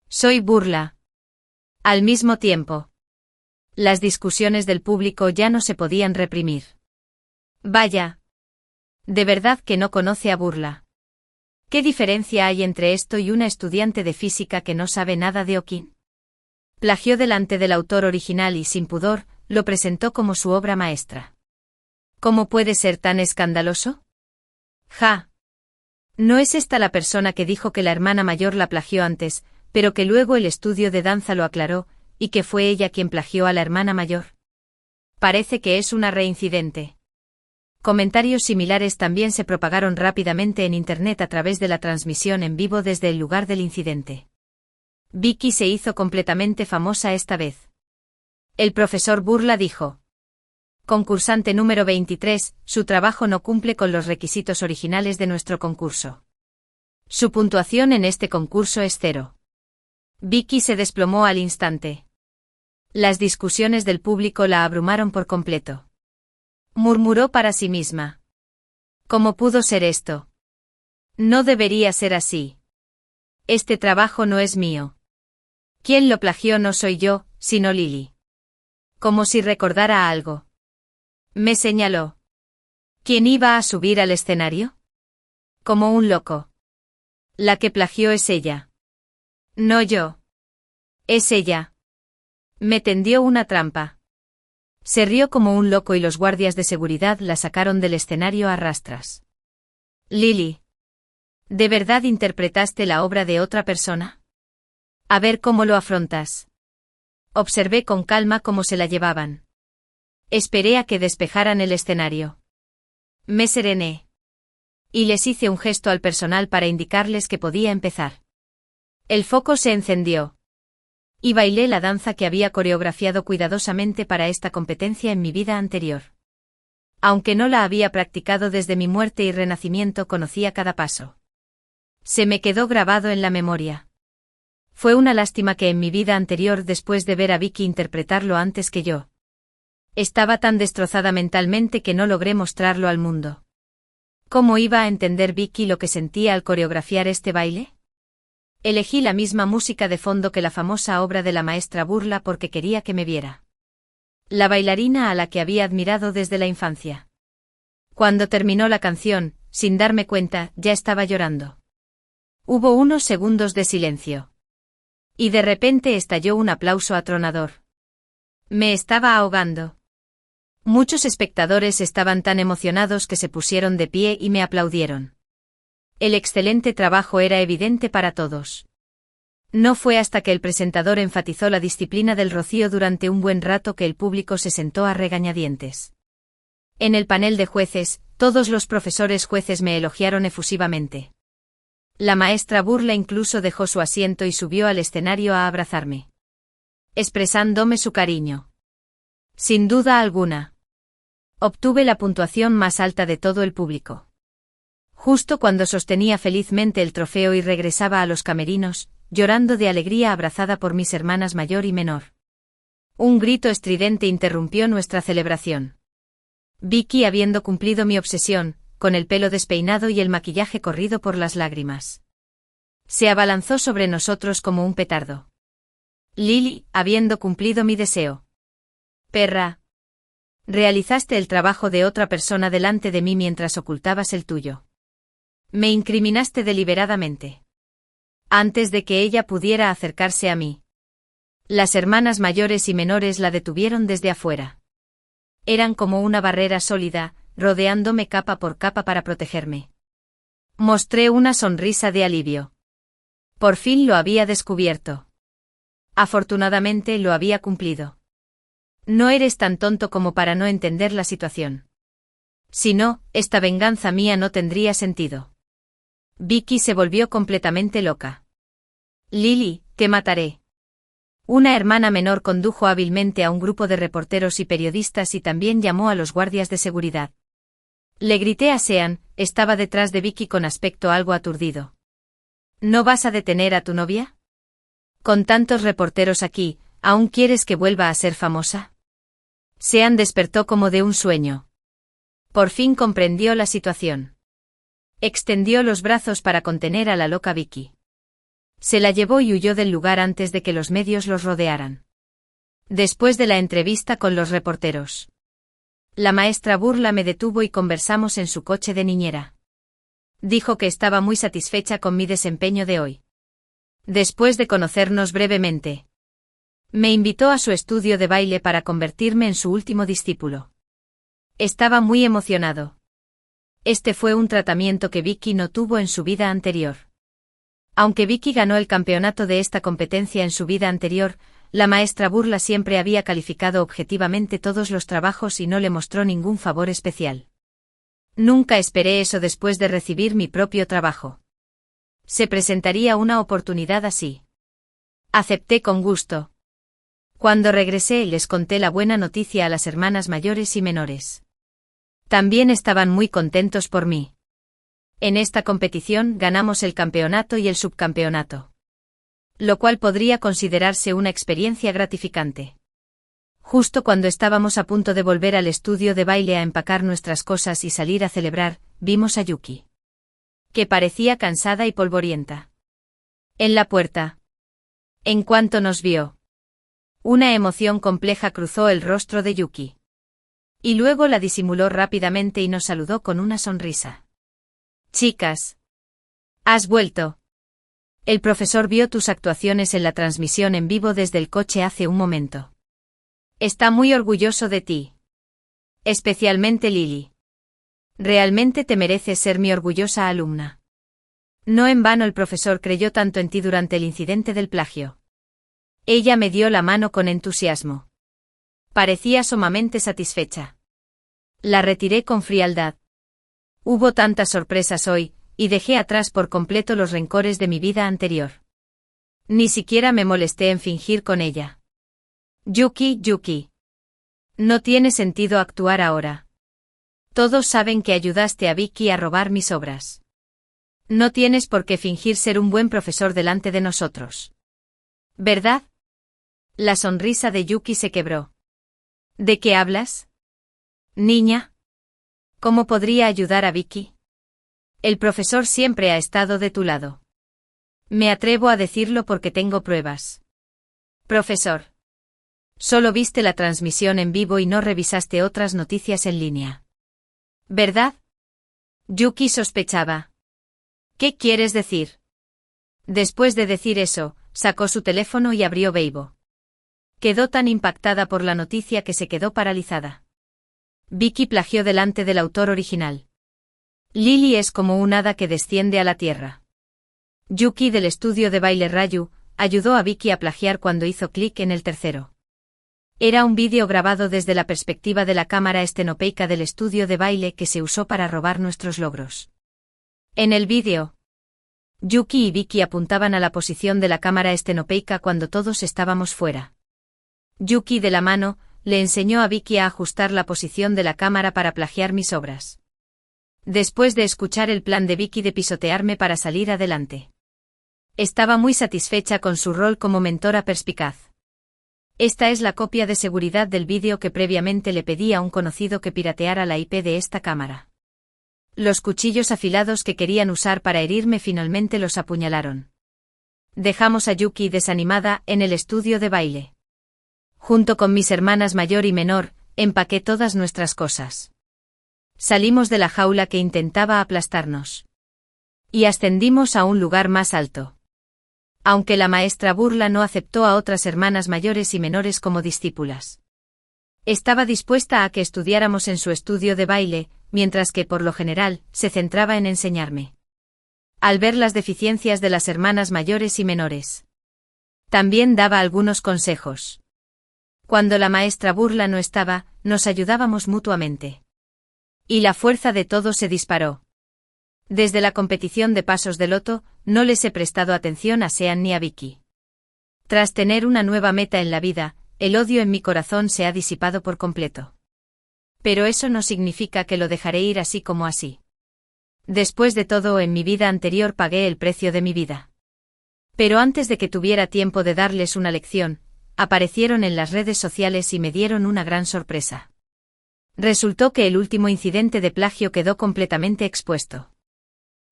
Soy Burla. Al mismo tiempo. Las discusiones del público ya no se podían reprimir. Vaya. ¿De verdad que no conoce a Burla? ¿Qué diferencia hay entre esto y una estudiante de física que no sabe nada de Okin? Plagió delante del autor original y sin pudor, lo presentó como su obra maestra. ¿Cómo puede ser tan escandaloso? Ja. ¿No es esta la persona que dijo que la hermana mayor la plagió antes, pero que luego el estudio de danza lo aclaró, y que fue ella quien plagió a la hermana mayor? Parece que es una reincidente. Comentarios similares también se propagaron rápidamente en Internet a través de la transmisión en vivo desde el lugar del incidente. Vicky se hizo completamente famosa esta vez. El profesor Burla dijo. Concursante número 23, su trabajo no cumple con los requisitos originales de nuestro concurso. Su puntuación en este concurso es 0. Vicky se desplomó al instante. Las discusiones del público la abrumaron por completo. Murmuró para sí misma. ¿Cómo pudo ser esto? No debería ser así. Este trabajo no es mío. Quien lo plagió no soy yo, sino Lily. Como si recordara algo. Me señaló. ¿Quién iba a subir al escenario? Como un loco. La que plagió es ella. No yo. Es ella. Me tendió una trampa. Se rió como un loco y los guardias de seguridad la sacaron del escenario a rastras. Lily. ¿De verdad interpretaste la obra de otra persona? A ver cómo lo afrontas. Observé con calma cómo se la llevaban. Esperé a que despejaran el escenario. Me serené. Y les hice un gesto al personal para indicarles que podía empezar. El foco se encendió. Y bailé la danza que había coreografiado cuidadosamente para esta competencia en mi vida anterior. Aunque no la había practicado desde mi muerte y renacimiento, conocía cada paso. Se me quedó grabado en la memoria. Fue una lástima que en mi vida anterior, después de ver a Vicky interpretarlo antes que yo, estaba tan destrozada mentalmente que no logré mostrarlo al mundo. ¿Cómo iba a entender Vicky lo que sentía al coreografiar este baile? Elegí la misma música de fondo que la famosa obra de la maestra Burla porque quería que me viera. La bailarina a la que había admirado desde la infancia. Cuando terminó la canción, sin darme cuenta, ya estaba llorando. Hubo unos segundos de silencio. Y de repente estalló un aplauso atronador. Me estaba ahogando. Muchos espectadores estaban tan emocionados que se pusieron de pie y me aplaudieron. El excelente trabajo era evidente para todos. No fue hasta que el presentador enfatizó la disciplina del rocío durante un buen rato que el público se sentó a regañadientes. En el panel de jueces, todos los profesores jueces me elogiaron efusivamente. La maestra Burla incluso dejó su asiento y subió al escenario a abrazarme, expresándome su cariño. Sin duda alguna. Obtuve la puntuación más alta de todo el público. Justo cuando sostenía felizmente el trofeo y regresaba a los camerinos, llorando de alegría abrazada por mis hermanas mayor y menor. Un grito estridente interrumpió nuestra celebración. Vicky, habiendo cumplido mi obsesión, con el pelo despeinado y el maquillaje corrido por las lágrimas, se abalanzó sobre nosotros como un petardo. Lily, habiendo cumplido mi deseo. Perra. Realizaste el trabajo de otra persona delante de mí mientras ocultabas el tuyo. Me incriminaste deliberadamente. Antes de que ella pudiera acercarse a mí. Las hermanas mayores y menores la detuvieron desde afuera. Eran como una barrera sólida, rodeándome capa por capa para protegerme. Mostré una sonrisa de alivio. Por fin lo había descubierto. Afortunadamente lo había cumplido. No eres tan tonto como para no entender la situación. Si no, esta venganza mía no tendría sentido. Vicky se volvió completamente loca. Lily, te mataré. Una hermana menor condujo hábilmente a un grupo de reporteros y periodistas y también llamó a los guardias de seguridad. Le grité a Sean, estaba detrás de Vicky con aspecto algo aturdido. ¿No vas a detener a tu novia? Con tantos reporteros aquí, ¿aún quieres que vuelva a ser famosa? Sean despertó como de un sueño. Por fin comprendió la situación. Extendió los brazos para contener a la loca Vicky. Se la llevó y huyó del lugar antes de que los medios los rodearan. Después de la entrevista con los reporteros, la maestra Burla me detuvo y conversamos en su coche de niñera. Dijo que estaba muy satisfecha con mi desempeño de hoy. Después de conocernos brevemente, me invitó a su estudio de baile para convertirme en su último discípulo. Estaba muy emocionado. Este fue un tratamiento que Vicky no tuvo en su vida anterior. Aunque Vicky ganó el campeonato de esta competencia en su vida anterior, la maestra Burla siempre había calificado objetivamente todos los trabajos y no le mostró ningún favor especial. Nunca esperé eso después de recibir mi propio trabajo. Se presentaría una oportunidad así. Acepté con gusto. Cuando regresé les conté la buena noticia a las hermanas mayores y menores. También estaban muy contentos por mí. En esta competición ganamos el campeonato y el subcampeonato. Lo cual podría considerarse una experiencia gratificante. Justo cuando estábamos a punto de volver al estudio de baile a empacar nuestras cosas y salir a celebrar, vimos a Yuki, que parecía cansada y polvorienta, en la puerta. En cuanto nos vio, una emoción compleja cruzó el rostro de Yuki. Y luego la disimuló rápidamente y nos saludó con una sonrisa. Chicas. ¿Has vuelto? El profesor vio tus actuaciones en la transmisión en vivo desde el coche hace un momento. Está muy orgulloso de ti. Especialmente Lily. Realmente te mereces ser mi orgullosa alumna. No en vano el profesor creyó tanto en ti durante el incidente del plagio. Ella me dio la mano con entusiasmo. Parecía sumamente satisfecha. La retiré con frialdad. Hubo tantas sorpresas hoy, y dejé atrás por completo los rencores de mi vida anterior. Ni siquiera me molesté en fingir con ella. Yuki. No tiene sentido actuar ahora. Todos saben que ayudaste a Vicky a robar mis obras. No tienes por qué fingir ser un buen profesor delante de nosotros. ¿Verdad? La sonrisa de Yuki se quebró. ¿De qué hablas? Niña. ¿Cómo podría ayudar a Vicky? El profesor siempre ha estado de tu lado. Me atrevo a decirlo porque tengo pruebas. Profesor. Solo viste la transmisión en vivo y no revisaste otras noticias en línea. ¿Verdad? Yuki sospechaba. ¿Qué quieres decir? Después de decir eso, sacó su teléfono y abrió Weibo. Quedó tan impactada por la noticia que se quedó paralizada. Vicky plagió delante del autor original. Lily es como un hada que desciende a la tierra. Yuki del estudio de baile Rayu ayudó a Vicky a plagiar cuando hizo clic en el tercero. Era un vídeo grabado desde la perspectiva de la cámara estenopeica del estudio de baile que se usó para robar nuestros logros. En el vídeo, Yuki y Vicky apuntaban a la posición de la cámara estenopeica cuando todos estábamos fuera. Yuki de la mano le enseñó a Vicky a ajustar la posición de la cámara para plagiar mis obras. Después de escuchar el plan de Vicky de pisotearme para salir adelante. Estaba muy satisfecha con su rol como mentora perspicaz. Esta es la copia de seguridad del vídeo que previamente le pedí a un conocido que pirateara la IP de esta cámara. Los cuchillos afilados que querían usar para herirme finalmente los apuñalaron. Dejamos a Yuki desanimada en el estudio de baile. Junto con mis hermanas mayor y menor, empaqué todas nuestras cosas. Salimos de la jaula que intentaba aplastarnos. Y ascendimos a un lugar más alto. Aunque la maestra burla no aceptó a otras hermanas mayores y menores como discípulas. Estaba dispuesta a que estudiáramos en su estudio de baile, mientras que, por lo general, se centraba en enseñarme. Al ver las deficiencias de las hermanas mayores y menores. También daba algunos consejos. Cuando la maestra burla no estaba, nos ayudábamos mutuamente. Y la fuerza de todo se disparó. Desde la competición de pasos de loto, no les he prestado atención a Sean ni a Vicky. Tras tener una nueva meta en la vida, el odio en mi corazón se ha disipado por completo. Pero eso no significa que lo dejaré ir así como así. Después de todo, en mi vida anterior pagué el precio de mi vida. Pero antes de que tuviera tiempo de darles una lección, aparecieron en las redes sociales y me dieron una gran sorpresa. Resultó que el último incidente de plagio quedó completamente expuesto.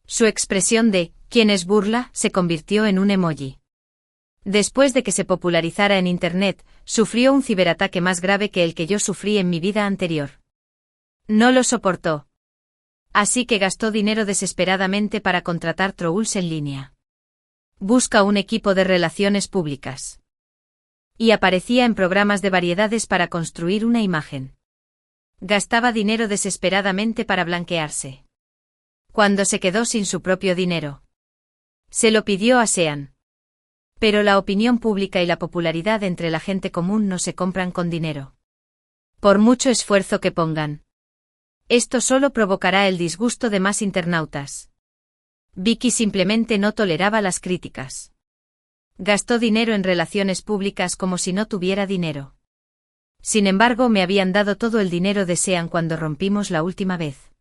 Su expresión de «¿quién es burla?» se convirtió en un emoji. Después de que se popularizara en Internet, sufrió un ciberataque más grave que el que yo sufrí en mi vida anterior. No lo soportó. Así que gastó dinero desesperadamente para contratar trolls en línea. Busca un equipo de relaciones públicas. Y aparecía en programas de variedades para construir una imagen. Gastaba dinero desesperadamente para blanquearse. Cuando se quedó sin su propio dinero, se lo pidió a Sean. Pero la opinión pública y la popularidad entre la gente común no se compran con dinero. Por mucho esfuerzo que pongan. Esto solo provocará el disgusto de más internautas. Vicky simplemente no toleraba las críticas. Gastó dinero en relaciones públicas como si no tuviera dinero. Sin embargo, me habían dado todo el dinero de Sean cuando rompimos la última vez.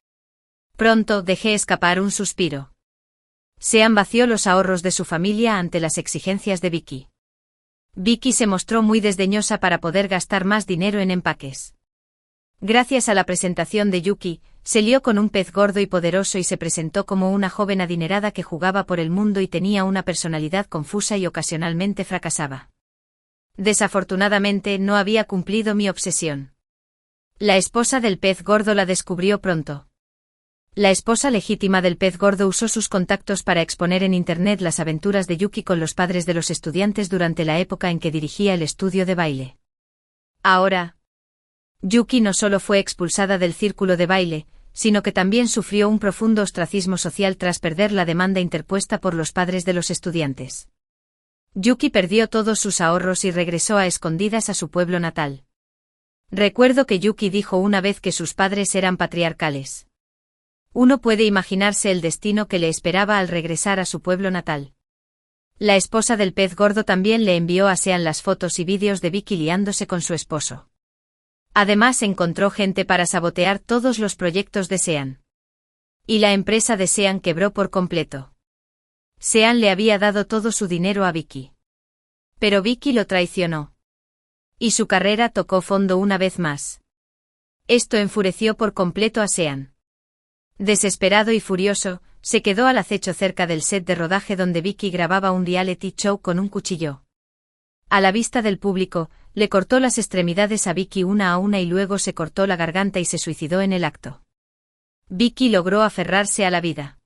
Pronto dejé escapar un suspiro. Sean vació los ahorros de su familia ante las exigencias de Vicky. Vicky se mostró muy desdeñosa para poder gastar más dinero en empaques. Gracias a la presentación de Yuki, se lió con un pez gordo y poderoso y se presentó como una joven adinerada que jugaba por el mundo y tenía una personalidad confusa y ocasionalmente fracasaba. Desafortunadamente no había cumplido mi obsesión. La esposa del pez gordo la descubrió pronto. La esposa legítima del pez gordo usó sus contactos para exponer en Internet las aventuras de Yuki con los padres de los estudiantes durante la época en que dirigía el estudio de baile. Ahora, Yuki no solo fue expulsada del círculo de baile, sino que también sufrió un profundo ostracismo social tras perder la demanda interpuesta por los padres de los estudiantes. Yuki perdió todos sus ahorros y regresó a escondidas a su pueblo natal. Recuerdo que Yuki dijo una vez que sus padres eran patriarcales. Uno puede imaginarse el destino que le esperaba al regresar a su pueblo natal. La esposa del pez gordo también le envió a Sean las fotos y vídeos de Vicky liándose con su esposo. Además encontró gente para sabotear todos los proyectos de Sean. Y la empresa de Sean quebró por completo. Sean le había dado todo su dinero a Vicky. Pero Vicky lo traicionó. Y su carrera tocó fondo una vez más. Esto enfureció por completo a Sean. Desesperado y furioso, se quedó al acecho cerca del set de rodaje donde Vicky grababa un reality show con un cuchillo. A la vista del público, le cortó las extremidades a Vicky una a una y luego se cortó la garganta y se suicidó en el acto. Vicky logró aferrarse a la vida.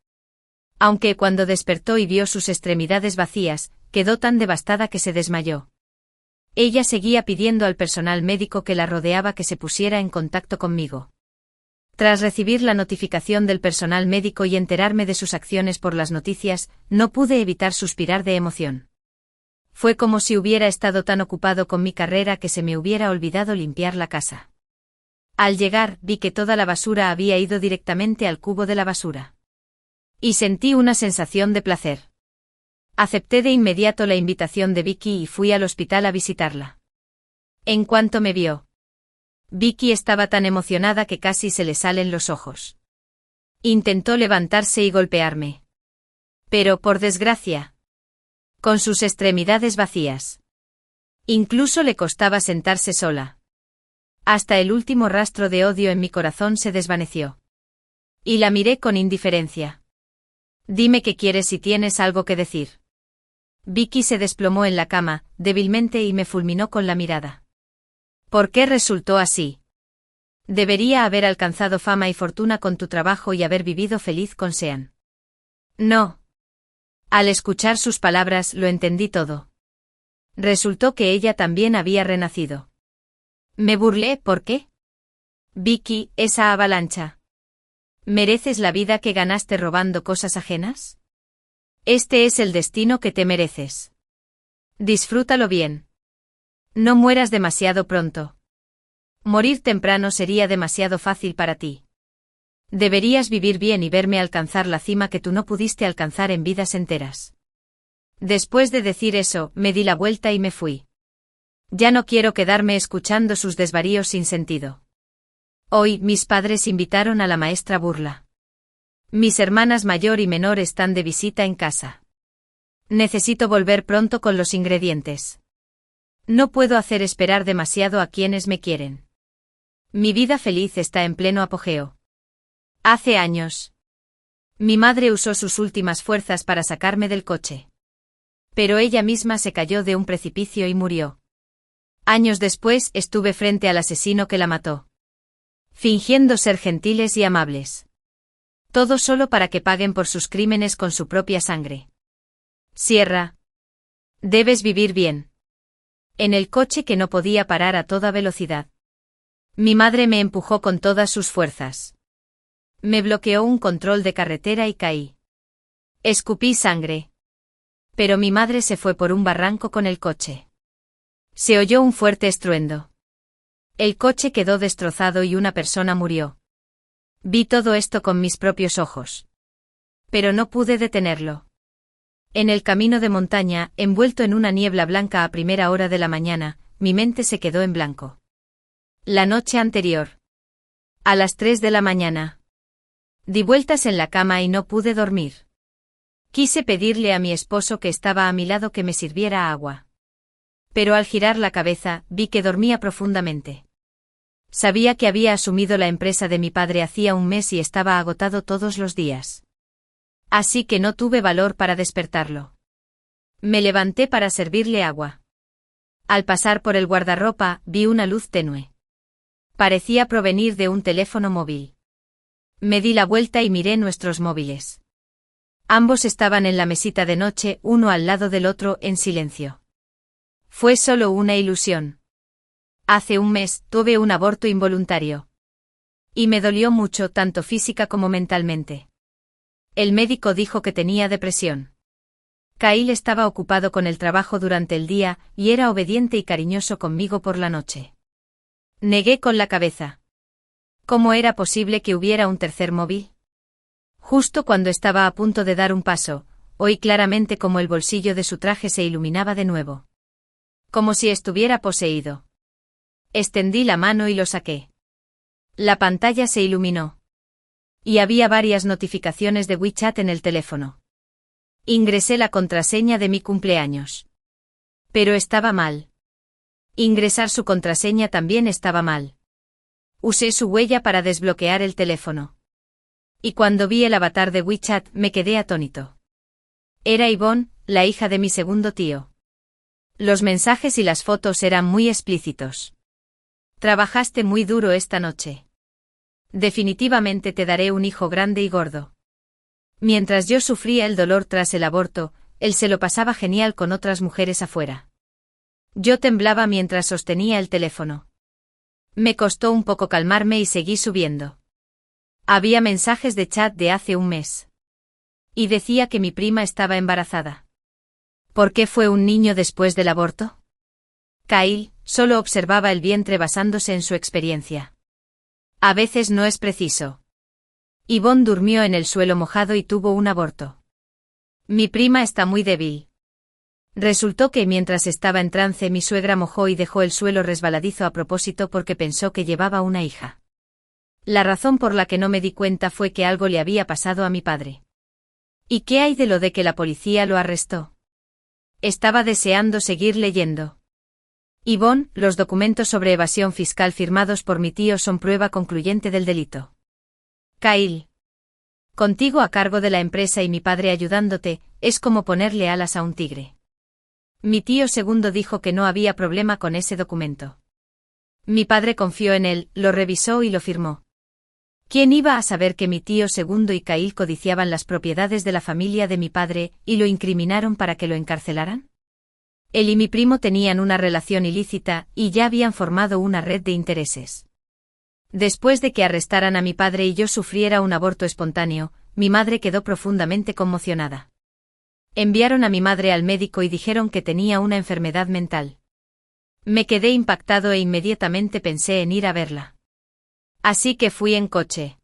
Aunque cuando despertó y vio sus extremidades vacías, quedó tan devastada que se desmayó. Ella seguía pidiendo al personal médico que la rodeaba que se pusiera en contacto conmigo. Tras recibir la notificación del personal médico y enterarme de sus acciones por las noticias, no pude evitar suspirar de emoción. Fue como si hubiera estado tan ocupado con mi carrera que se me hubiera olvidado limpiar la casa. Al llegar, vi que toda la basura había ido directamente al cubo de la basura. Y sentí una sensación de placer. Acepté de inmediato la invitación de Vicky y fui al hospital a visitarla. En cuanto me vio, Vicky estaba tan emocionada que casi se le salen los ojos. Intentó levantarse y golpearme. Pero, por desgracia, con sus extremidades vacías. Incluso le costaba sentarse sola. Hasta el último rastro de odio en mi corazón se desvaneció. Y la miré con indiferencia. Dime qué quieres si tienes algo que decir. Vicky se desplomó en la cama, débilmente y me fulminó con la mirada. ¿Por qué resultó así? Debería haber alcanzado fama y fortuna con tu trabajo y haber vivido feliz con Sean. No. Al escuchar sus palabras lo entendí todo. Resultó que ella también había renacido. Me burlé, ¿por qué? Vicky, esa avalancha. ¿Mereces la vida que ganaste robando cosas ajenas? Este es el destino que te mereces. Disfrútalo bien. No mueras demasiado pronto. Morir temprano sería demasiado fácil para ti. Deberías vivir bien y verme alcanzar la cima que tú no pudiste alcanzar en vidas enteras. Después de decir eso, me di la vuelta y me fui. Ya no quiero quedarme escuchando sus desvaríos sin sentido. Hoy, mis padres invitaron a la maestra burla. Mis hermanas mayor y menor están de visita en casa. Necesito volver pronto con los ingredientes. No puedo hacer esperar demasiado a quienes me quieren. Mi vida feliz está en pleno apogeo. Hace años. Mi madre usó sus últimas fuerzas para sacarme del coche. Pero ella misma se cayó de un precipicio y murió. Años después estuve frente al asesino que la mató. Fingiendo ser gentiles y amables. Todo solo para que paguen por sus crímenes con su propia sangre. Sierra. Debes vivir bien. En el coche que no podía parar a toda velocidad. Mi madre me empujó con todas sus fuerzas. Me bloqueó un control de carretera y caí. Escupí sangre. Pero mi madre se fue por un barranco con el coche. Se oyó un fuerte estruendo. El coche quedó destrozado y una persona murió. Vi todo esto con mis propios ojos. Pero no pude detenerlo. En el camino de montaña, envuelto en una niebla blanca a primera hora de la mañana, mi mente se quedó en blanco. La noche anterior. A las 3 de la mañana. Di vueltas en la cama y no pude dormir. Quise pedirle a mi esposo que estaba a mi lado que me sirviera agua. Pero al girar la cabeza, vi que dormía profundamente. Sabía que había asumido la empresa de mi padre hacía un mes y estaba agotado todos los días. Así que no tuve valor para despertarlo. Me levanté para servirle agua. Al pasar por el guardarropa, vi una luz tenue. Parecía provenir de un teléfono móvil. Me di la vuelta y miré nuestros móviles. Ambos estaban en la mesita de noche, uno al lado del otro, en silencio. Fue solo una ilusión. Hace un mes, tuve un aborto involuntario. Y me dolió mucho, tanto física como mentalmente. El médico dijo que tenía depresión. Kyle estaba ocupado con el trabajo durante el día, y era obediente y cariñoso conmigo por la noche. Negué con la cabeza. ¿Cómo era posible que hubiera un tercer móvil? Justo cuando estaba a punto de dar un paso, oí claramente cómo el bolsillo de su traje se iluminaba de nuevo. Como si estuviera poseído. Extendí la mano y lo saqué. La pantalla se iluminó. Y había varias notificaciones de WeChat en el teléfono. Ingresé la contraseña de mi cumpleaños. Pero estaba mal. Ingresar su contraseña también estaba mal. Usé su huella para desbloquear el teléfono. Y cuando vi el avatar de WeChat me quedé atónito. Era Yvonne, la hija de mi segundo tío. Los mensajes y las fotos eran muy explícitos. Trabajaste muy duro esta noche. Definitivamente te daré un hijo grande y gordo. Mientras yo sufría el dolor tras el aborto, él se lo pasaba genial con otras mujeres afuera. Yo temblaba mientras sostenía el teléfono. Me costó un poco calmarme y seguí subiendo. Había mensajes de chat de hace un mes. Y decía que mi prima estaba embarazada. ¿Por qué fue un niño después del aborto? Kyle solo observaba el vientre basándose en su experiencia. A veces no es preciso. Yvonne durmió en el suelo mojado y tuvo un aborto. Mi prima está muy débil. Resultó que mientras estaba en trance mi suegra mojó y dejó el suelo resbaladizo a propósito porque pensó que llevaba una hija. La razón por la que no me di cuenta fue que algo le había pasado a mi padre. ¿Y qué hay de lo de que la policía lo arrestó? Estaba deseando seguir leyendo. Yvonne, los documentos sobre evasión fiscal firmados por mi tío son prueba concluyente del delito. Kyle. Contigo a cargo de la empresa y mi padre ayudándote, es como ponerle alas a un tigre. Mi tío segundo dijo que no había problema con ese documento. Mi padre confió en él, lo revisó y lo firmó. ¿Quién iba a saber que mi tío segundo y Kyle codiciaban las propiedades de la familia de mi padre y lo incriminaron para que lo encarcelaran? Él y mi primo tenían una relación ilícita y ya habían formado una red de intereses. Después de que arrestaran a mi padre y yo sufriera un aborto espontáneo, mi madre quedó profundamente conmocionada. Enviaron a mi madre al médico y dijeron que tenía una enfermedad mental. Me quedé impactado e inmediatamente pensé en ir a verla. Así que fui en coche.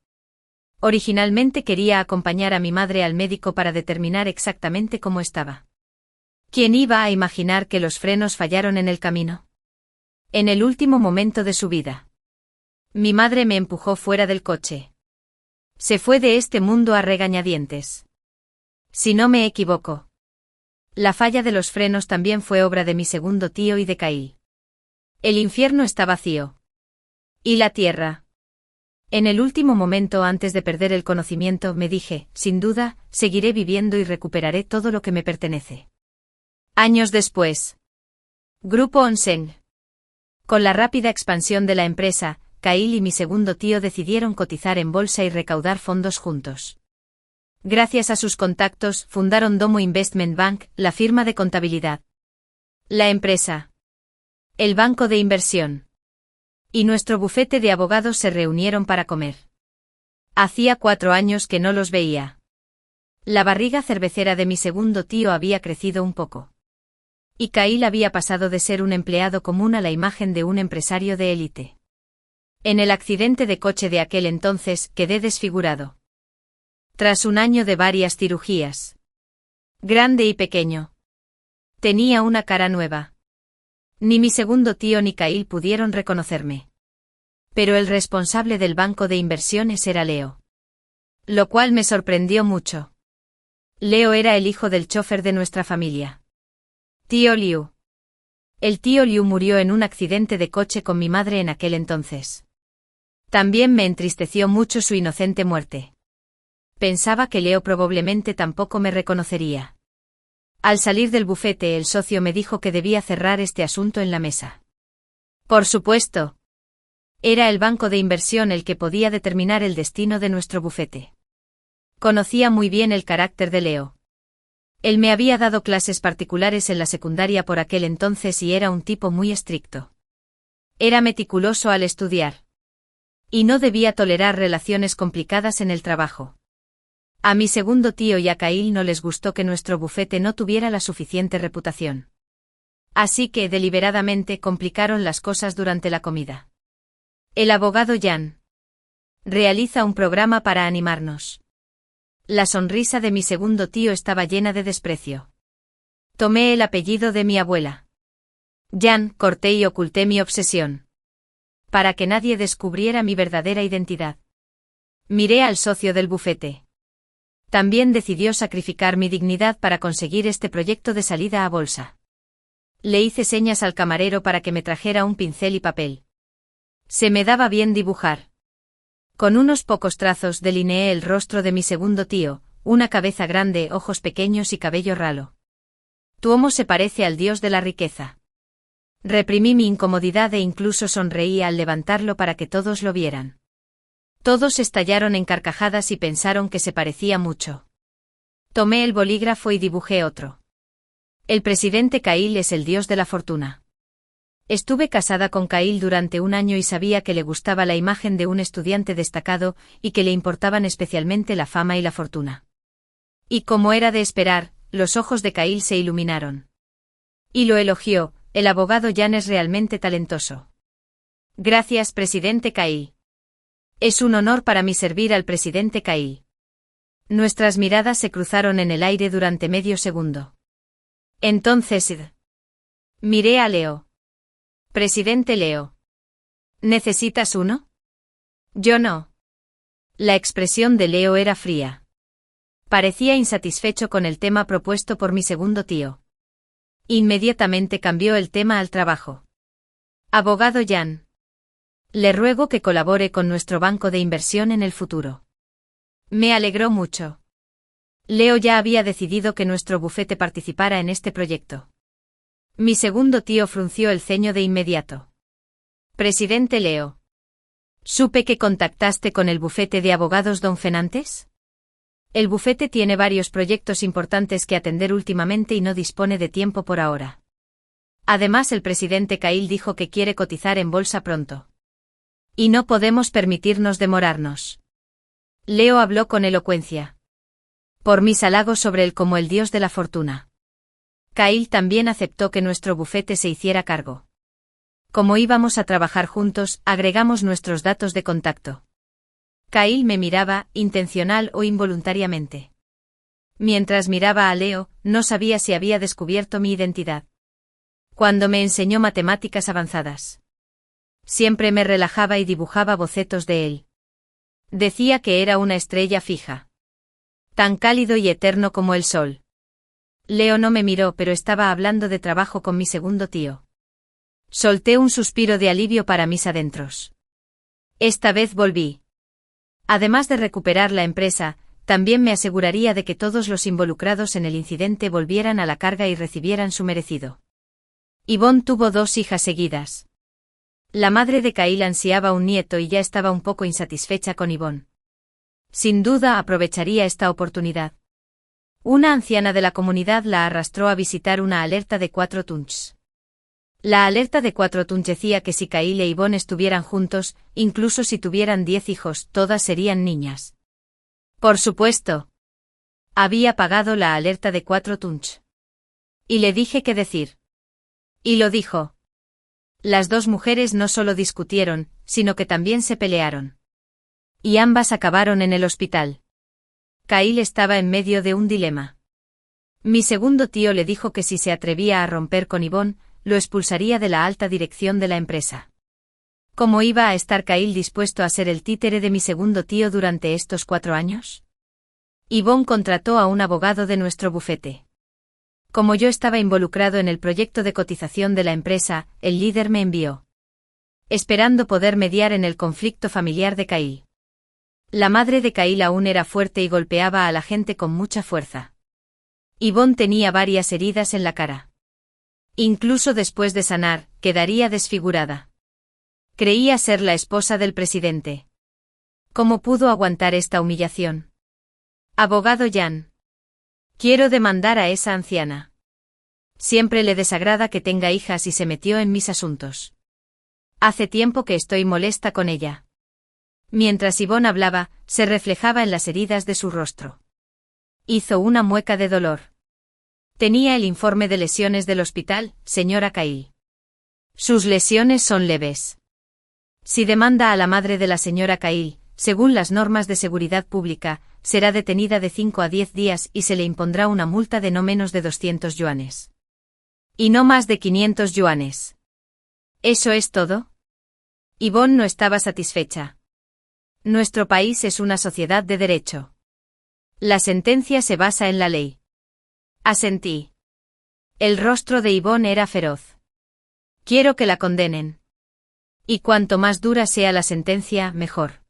Originalmente quería acompañar a mi madre al médico para determinar exactamente cómo estaba. ¿Quién iba a imaginar que los frenos fallaron en el camino? En el último momento de su vida. Mi madre me empujó fuera del coche. Se fue de este mundo a regañadientes. Si no me equivoco. La falla de los frenos también fue obra de mi segundo tío y de Kyle. El infierno está vacío. ¿Y la tierra? En el último momento antes de perder el conocimiento me dije, sin duda, seguiré viviendo y recuperaré todo lo que me pertenece. Años después. Grupo Onsen. Con la rápida expansión de la empresa, Kyle y mi segundo tío decidieron cotizar en bolsa y recaudar fondos juntos. Gracias a sus contactos, fundaron Domo Investment Bank, la firma de contabilidad. La empresa. El banco de inversión. Y nuestro bufete de abogados se reunieron para comer. Hacía 4 años que no los veía. La barriga cervecera de mi segundo tío había crecido un poco. Y Kyle había pasado de ser un empleado común a la imagen de un empresario de élite. En el accidente de coche de aquel entonces, quedé desfigurado. Tras un año de varias cirugías. Grande y pequeño. Tenía una cara nueva. Ni mi segundo tío ni Kyle pudieron reconocerme. Pero el responsable del banco de inversiones era Leo. Lo cual me sorprendió mucho. Leo era el hijo del chofer de nuestra familia. Tío Liu. El tío Liu murió en un accidente de coche con mi madre en aquel entonces. También me entristeció mucho su inocente muerte. Pensaba que Leo probablemente tampoco me reconocería. Al salir del bufete el socio me dijo que debía cerrar este asunto en la mesa. Por supuesto. Era el banco de inversión el que podía determinar el destino de nuestro bufete. Conocía muy bien el carácter de Leo. Él me había dado clases particulares en la secundaria por aquel entonces y era un tipo muy estricto. Era meticuloso al estudiar. Y no debía tolerar relaciones complicadas en el trabajo. A mi segundo tío y a Kyle no les gustó que nuestro bufete no tuviera la suficiente reputación. Así que deliberadamente complicaron las cosas durante la comida. El abogado Jan realiza un programa para animarnos. La sonrisa de mi segundo tío estaba llena de desprecio. Tomé el apellido de mi abuela. Jan, corté y oculté mi obsesión. Para que nadie descubriera mi verdadera identidad. Miré al socio del bufete. También decidió sacrificar mi dignidad para conseguir este proyecto de salida a bolsa. Le hice señas al camarero para que me trajera un pincel y papel. Se me daba bien dibujar. Con unos pocos trazos delineé el rostro de mi segundo tío, una cabeza grande, ojos pequeños y cabello ralo. Tuomo se parece al dios de la riqueza. Reprimí mi incomodidad e incluso sonreí al levantarlo para que todos lo vieran. Todos estallaron en carcajadas y pensaron que se parecía mucho. Tomé el bolígrafo y dibujé otro. El presidente Kyle es el dios de la fortuna. Estuve casada con Kyle durante un año y sabía que le gustaba la imagen de un estudiante destacado y que le importaban especialmente la fama y la fortuna. Y como era de esperar, los ojos de Kyle se iluminaron. Y lo elogió: el abogado Jan es realmente talentoso. Gracias, presidente Kyle. Es un honor para mí servir al presidente Kyle. Nuestras miradas se cruzaron en el aire durante medio segundo. Entonces, miré a Leo. Presidente Leo. ¿Necesitas uno? Yo no. La expresión de Leo era fría. Parecía insatisfecho con el tema propuesto por mi segundo tío. Inmediatamente cambió el tema al trabajo. Abogado Jan. Le ruego que colabore con nuestro banco de inversión en el futuro. Me alegró mucho. Leo ya había decidido que nuestro bufete participara en este proyecto. Mi segundo tío frunció el ceño de inmediato. Presidente Leo. Supe que contactaste con el bufete de abogados Don Fenantes. El bufete tiene varios proyectos importantes que atender últimamente y no dispone de tiempo por ahora. Además, el presidente Kyle dijo que quiere cotizar en bolsa pronto. Y no podemos permitirnos demorarnos. Leo habló con elocuencia. Por mis halagos sobre él como el dios de la fortuna. Kyle también aceptó que nuestro bufete se hiciera cargo. Como íbamos a trabajar juntos, agregamos nuestros datos de contacto. Kyle me miraba, intencional o involuntariamente. Mientras miraba a Leo, no sabía si había descubierto mi identidad. Cuando me enseñó matemáticas avanzadas. Siempre me relajaba y dibujaba bocetos de él. Decía que era una estrella fija. Tan cálido y eterno como el sol. Leo no me miró, pero estaba hablando de trabajo con mi segundo tío. Solté un suspiro de alivio para mis adentros. Esta vez volví. Además de recuperar la empresa, también me aseguraría de que todos los involucrados en el incidente volvieran a la carga y recibieran su merecido. Yvonne tuvo 2 hijas seguidas. La madre de Kyle ansiaba un nieto y ya estaba un poco insatisfecha con Yvonne. Sin duda aprovecharía esta oportunidad. Una anciana de la comunidad la arrastró a visitar una alerta de 4 tunch. La alerta de 4 tunch decía que si Kyle y Yvonne estuvieran juntos, incluso si tuvieran 10 hijos, todas serían niñas. Por supuesto. Había pagado la alerta de 4 tunch. Y le dije qué decir. Y lo dijo. Las 2 mujeres no solo discutieron, sino que también se pelearon. Y ambas acabaron en el hospital. Kyle estaba en medio de un dilema. Mi segundo tío le dijo que si se atrevía a romper con Yvonne, lo expulsaría de la alta dirección de la empresa. ¿Cómo iba a estar Kyle dispuesto a ser el títere de mi segundo tío durante estos 4 años? Yvonne contrató a un abogado de nuestro bufete. Como yo estaba involucrado en el proyecto de cotización de la empresa, el líder me envió. Esperando poder mediar en el conflicto familiar de Kyle. La madre de Kyle aún era fuerte y golpeaba a la gente con mucha fuerza. Yvonne tenía varias heridas en la cara. Incluso después de sanar, quedaría desfigurada. Creía ser la esposa del presidente. ¿Cómo pudo aguantar esta humillación? Abogado Jan. Quiero demandar a esa anciana. Siempre le desagrada que tenga hijas y se metió en mis asuntos. Hace tiempo que estoy molesta con ella. Mientras Yvonne hablaba, se reflejaba en las heridas de su rostro. Hizo una mueca de dolor. Tenía el informe de lesiones del hospital, señora Kyle. Sus lesiones son leves. Si demanda a la madre de la señora Kyle, según las normas de seguridad pública, será detenida de 5 a 10 días y se le impondrá una multa de no menos de 200 yuanes. Y no más de 500 yuanes. ¿Eso es todo? Yvonne no estaba satisfecha. Nuestro país es una sociedad de derecho. La sentencia se basa en la ley. Asentí. El rostro de Yvonne era feroz. Quiero que la condenen. Y cuanto más dura sea la sentencia, mejor.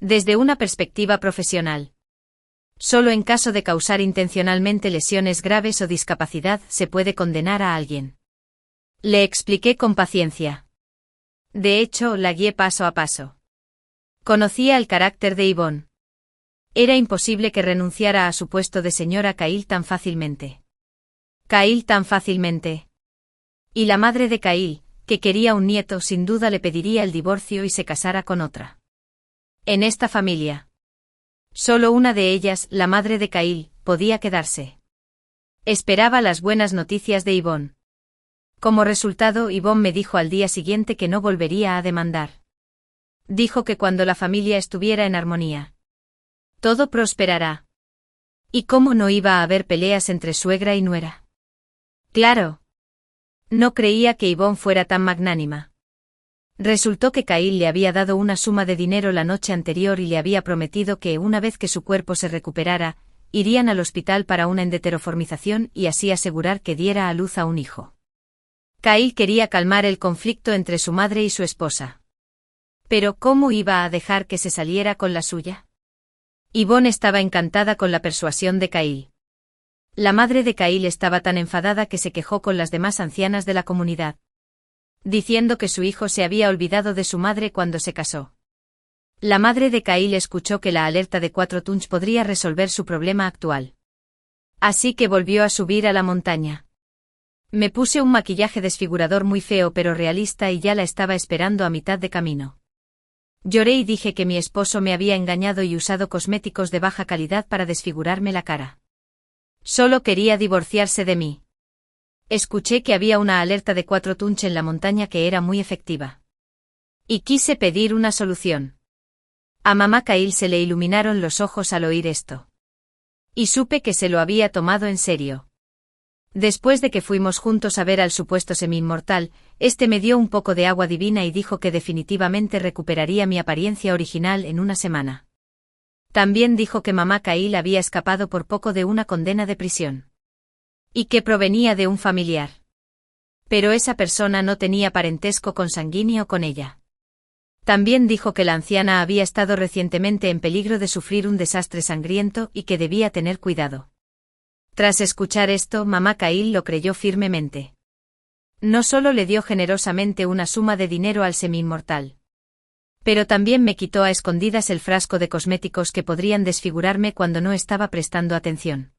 Desde una perspectiva profesional. Solo en caso de causar intencionalmente lesiones graves o discapacidad se puede condenar a alguien. Le expliqué con paciencia. De hecho, la guié paso a paso. Conocía el carácter de Yvonne. Era imposible que renunciara a su puesto de señora Cahill tan fácilmente. Cahill tan fácilmente. Y la madre de Cahill, que quería un nieto, sin duda le pediría el divorcio y se casara con otra. En esta familia. Solo una de ellas, la madre de Cahill, podía quedarse. Esperaba las buenas noticias de Yvonne. Como resultado, Yvonne me dijo al día siguiente que no volvería a demandar. Dijo que cuando la familia estuviera en armonía, todo prosperará. ¿Y cómo no iba a haber peleas entre suegra y nuera? Claro. No creía que Yvonne fuera tan magnánima. Resultó que Cahill le había dado una suma de dinero la noche anterior y le había prometido que, una vez que su cuerpo se recuperara, irían al hospital para una endometrioformización y así asegurar que diera a luz a un hijo. Cahill quería calmar el conflicto entre su madre y su esposa. Pero ¿cómo iba a dejar que se saliera con la suya? Yvonne estaba encantada con la persuasión de Cahill. La madre de Cahill estaba tan enfadada que se quejó con las demás ancianas de la comunidad, diciendo que su hijo se había olvidado de su madre cuando se casó. La madre de Cahill escuchó que la alerta de 4 Tunch podría resolver su problema actual. Así que volvió a subir a la montaña. Me puse un maquillaje desfigurador muy feo pero realista y ya la estaba esperando a mitad de camino. Lloré y dije que mi esposo me había engañado y usado cosméticos de baja calidad para desfigurarme la cara. Solo quería divorciarse de mí. Escuché que había una alerta de 4 Tunch en la montaña que era muy efectiva. Y quise pedir una solución. A mamá Cahill se le iluminaron los ojos al oír esto. Y supe que se lo había tomado en serio. Después de que fuimos juntos a ver al supuesto semi-inmortal, me dio un poco de agua divina y dijo que definitivamente recuperaría mi apariencia original en una semana. También dijo que mamá Cahill había escapado por poco de una condena de prisión. Y que provenía de un familiar. Pero esa persona no tenía parentesco consanguíneo con ella. También dijo que la anciana había estado recientemente en peligro de sufrir un desastre sangriento y que debía tener cuidado. Tras escuchar esto, mamá Cahill lo creyó firmemente. No solo le dio generosamente una suma de dinero al semi-inmortal, pero también me quitó a escondidas el frasco de cosméticos que podrían desfigurarme cuando no estaba prestando atención.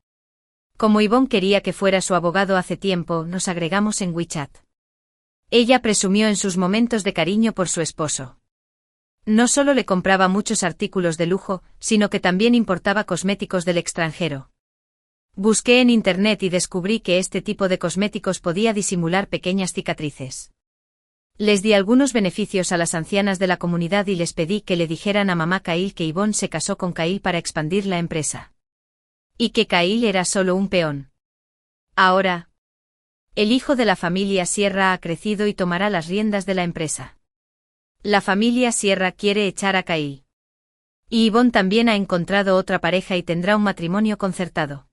Como Yvonne quería que fuera su abogado hace tiempo, nos agregamos en WeChat. Ella presumió en sus momentos de cariño por su esposo. No solo le compraba muchos artículos de lujo, sino que también importaba cosméticos del extranjero. Busqué en internet y descubrí que este tipo de cosméticos podía disimular pequeñas cicatrices. Les di algunos beneficios a las ancianas de la comunidad y les pedí que le dijeran a mamá Cahill que Yvonne se casó con Cahill para expandir la empresa. Y que Cahill era solo un peón. Ahora, el hijo de la familia Sierra ha crecido y tomará las riendas de la empresa. La familia Sierra quiere echar a Cahill. Y Yvonne también ha encontrado otra pareja y tendrá un matrimonio concertado.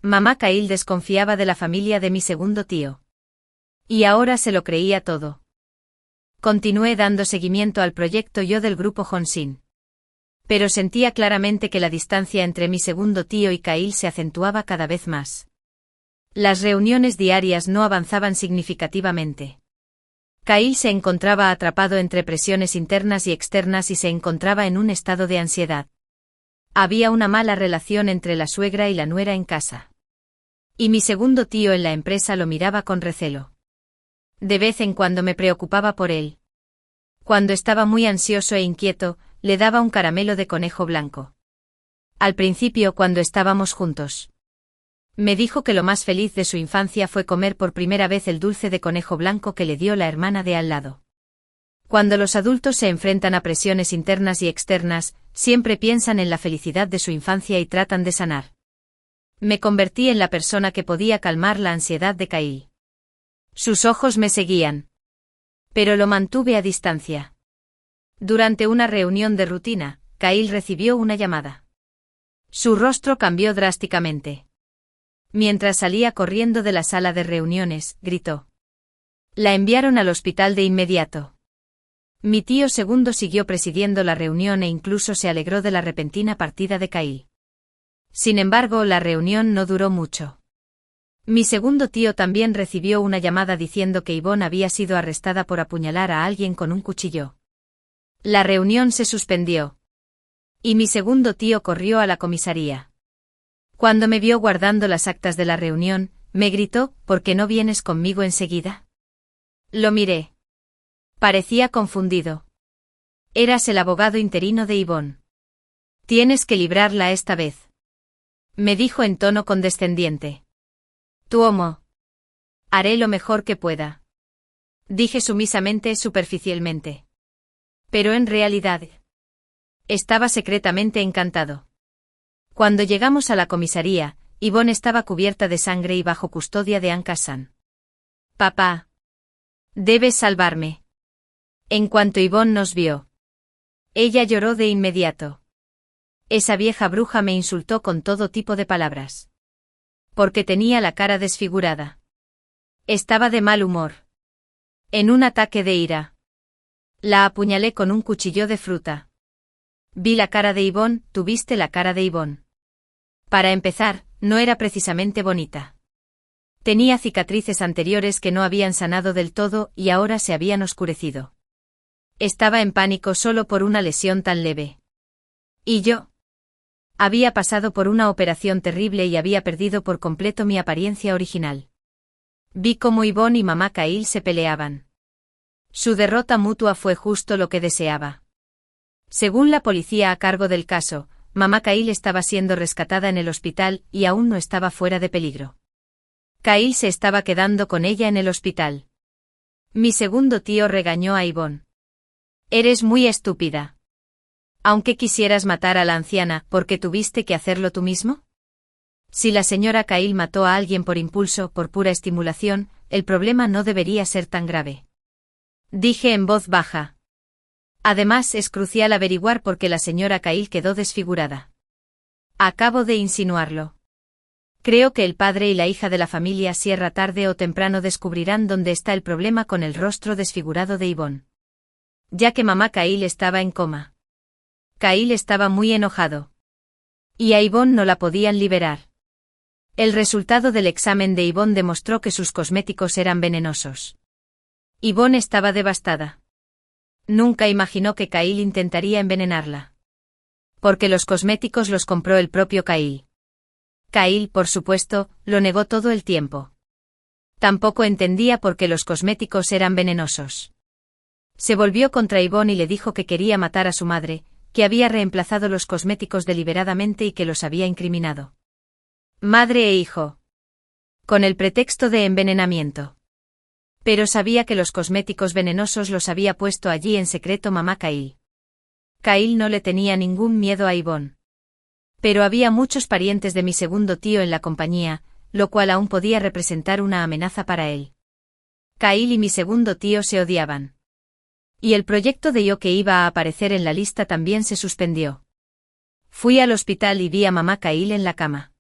Mamá Cahill desconfiaba de la familia de mi segundo tío. Y ahora se lo creía todo. Continué dando seguimiento al proyecto yo del grupo Honsin. Pero sentía claramente que la distancia entre mi segundo tío y Cahill se acentuaba cada vez más. Las reuniones diarias no avanzaban significativamente. Cahill se encontraba atrapado entre presiones internas y externas y se encontraba en un estado de ansiedad. Había una mala relación entre la suegra y la nuera en casa. Y mi segundo tío en la empresa lo miraba con recelo. De vez en cuando me preocupaba por él. Cuando estaba muy ansioso e inquieto, le daba un caramelo de conejo blanco. Al principio, cuando estábamos juntos, me dijo que lo más feliz de su infancia fue comer por primera vez el dulce de conejo blanco que le dio la hermana de al lado. Cuando los adultos se enfrentan a presiones internas y externas, siempre piensan en la felicidad de su infancia y tratan de sanar. Me convertí en la persona que podía calmar la ansiedad de Cahill. Sus ojos me seguían. Pero lo mantuve a distancia. Durante una reunión de rutina, Cahill recibió una llamada. Su rostro cambió drásticamente. Mientras salía corriendo de la sala de reuniones, gritó. La enviaron al hospital de inmediato. Mi tío segundo siguió presidiendo la reunión e incluso se alegró de la repentina partida de Kyle. Sin embargo, la reunión no duró mucho. Mi segundo tío también recibió una llamada diciendo que Yvonne había sido arrestada por apuñalar a alguien con un cuchillo. La reunión se suspendió. Y mi segundo tío corrió a la comisaría. Cuando me vio guardando las actas de la reunión, me gritó: ¿por qué no vienes conmigo enseguida? Lo miré. Parecía confundido. Eras el abogado interino de Yvonne. Tienes que librarla esta vez. Me dijo en tono condescendiente. Tuomo. Haré lo mejor que pueda. Dije sumisamente, superficialmente. Pero en realidad, estaba secretamente encantado. Cuando llegamos a la comisaría, Yvonne estaba cubierta de sangre y bajo custodia de Anne-Cassan. Papá. Debes salvarme. En cuanto Yvonne nos vio, ella lloró de inmediato. Esa vieja bruja me insultó con todo tipo de palabras. Porque tenía la cara desfigurada. Estaba de mal humor. En un ataque de ira. La apuñalé con un cuchillo de fruta. Vi la cara de Yvonne, tuviste la cara de Yvonne. Para empezar, no era precisamente bonita. Tenía cicatrices anteriores que no habían sanado del todo y ahora se habían oscurecido. Estaba en pánico solo por una lesión tan leve. ¿Y yo? Había pasado por una operación terrible y había perdido por completo mi apariencia original. Vi cómo Yvonne y mamá Kyle se peleaban. Su derrota mutua fue justo lo que deseaba. Según la policía a cargo del caso, mamá Kyle estaba siendo rescatada en el hospital y aún no estaba fuera de peligro. Kyle se estaba quedando con ella en el hospital. Mi segundo tío regañó a Yvonne. Eres muy estúpida. Aunque quisieras matar a la anciana, ¿por qué tuviste que hacerlo tú mismo? Si la señora Kyle mató a alguien por impulso, por pura estimulación, el problema no debería ser tan grave. Dije en voz baja. Además, es crucial averiguar por qué la señora Kyle quedó desfigurada. Acabo de insinuarlo. Creo que el padre y la hija de la familia Sierra tarde o temprano descubrirán dónde está el problema con el rostro desfigurado de Yvonne. Ya que mamá Kyle estaba en coma. Kyle estaba muy enojado. Y a Yvonne no la podían liberar. El resultado del examen de Yvonne demostró que sus cosméticos eran venenosos. Yvonne estaba devastada. Nunca imaginó que Kyle intentaría envenenarla. Porque los cosméticos los compró el propio Kyle. Kyle, por supuesto, lo negó todo el tiempo. Tampoco entendía por qué los cosméticos eran venenosos. Se volvió contra Yvonne y le dijo que quería matar a su madre, que había reemplazado los cosméticos deliberadamente y que los había incriminado. Madre e hijo. Con el pretexto de envenenamiento. Pero sabía que los cosméticos venenosos los había puesto allí en secreto mamá Kyle. Kyle no le tenía ningún miedo a Yvonne. Pero había muchos parientes de mi segundo tío en la compañía, lo cual aún podía representar una amenaza para él. Kyle y mi segundo tío se odiaban. Y el proyecto de yo que iba a aparecer en la lista también se suspendió. Fui al hospital y vi a mamá Kyle en la cama.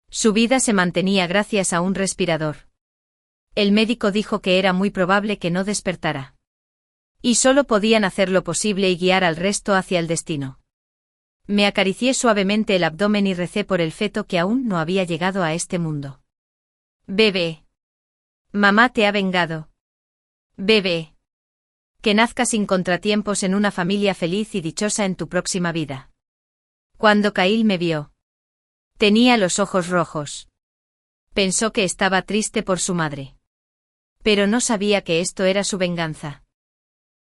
Su vida se mantenía gracias a un respirador. El médico dijo que era muy probable que no despertara. Y solo podían hacer lo posible y guiar al resto hacia el destino. Me acaricié suavemente el abdomen y recé por el feto que aún no había llegado a este mundo. Bebé. Mamá te ha vengado. Bebé. Que nazca sin contratiempos en una familia feliz y dichosa en tu próxima vida. Cuando Kyle me vio. Tenía los ojos rojos. Pensó que estaba triste por su madre. Pero no sabía que esto era su venganza.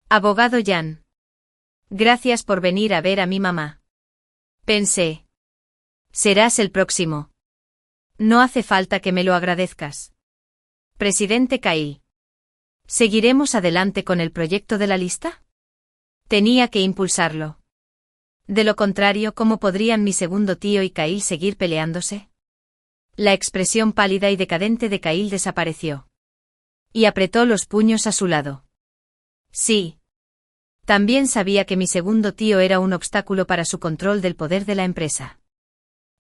Abogado Jan. Gracias por venir a ver a mi mamá. Pensé. Serás el próximo. No hace falta que me lo agradezcas. Presidente Kyle. ¿Seguiremos adelante con el proyecto de la lista? Tenía que impulsarlo. De lo contrario, ¿cómo podrían mi segundo tío y Kyle seguir peleándose? La expresión pálida y decadente de Kyle desapareció. Y apretó los puños a su lado. Sí. También sabía que mi segundo tío era un obstáculo para su control del poder de la empresa.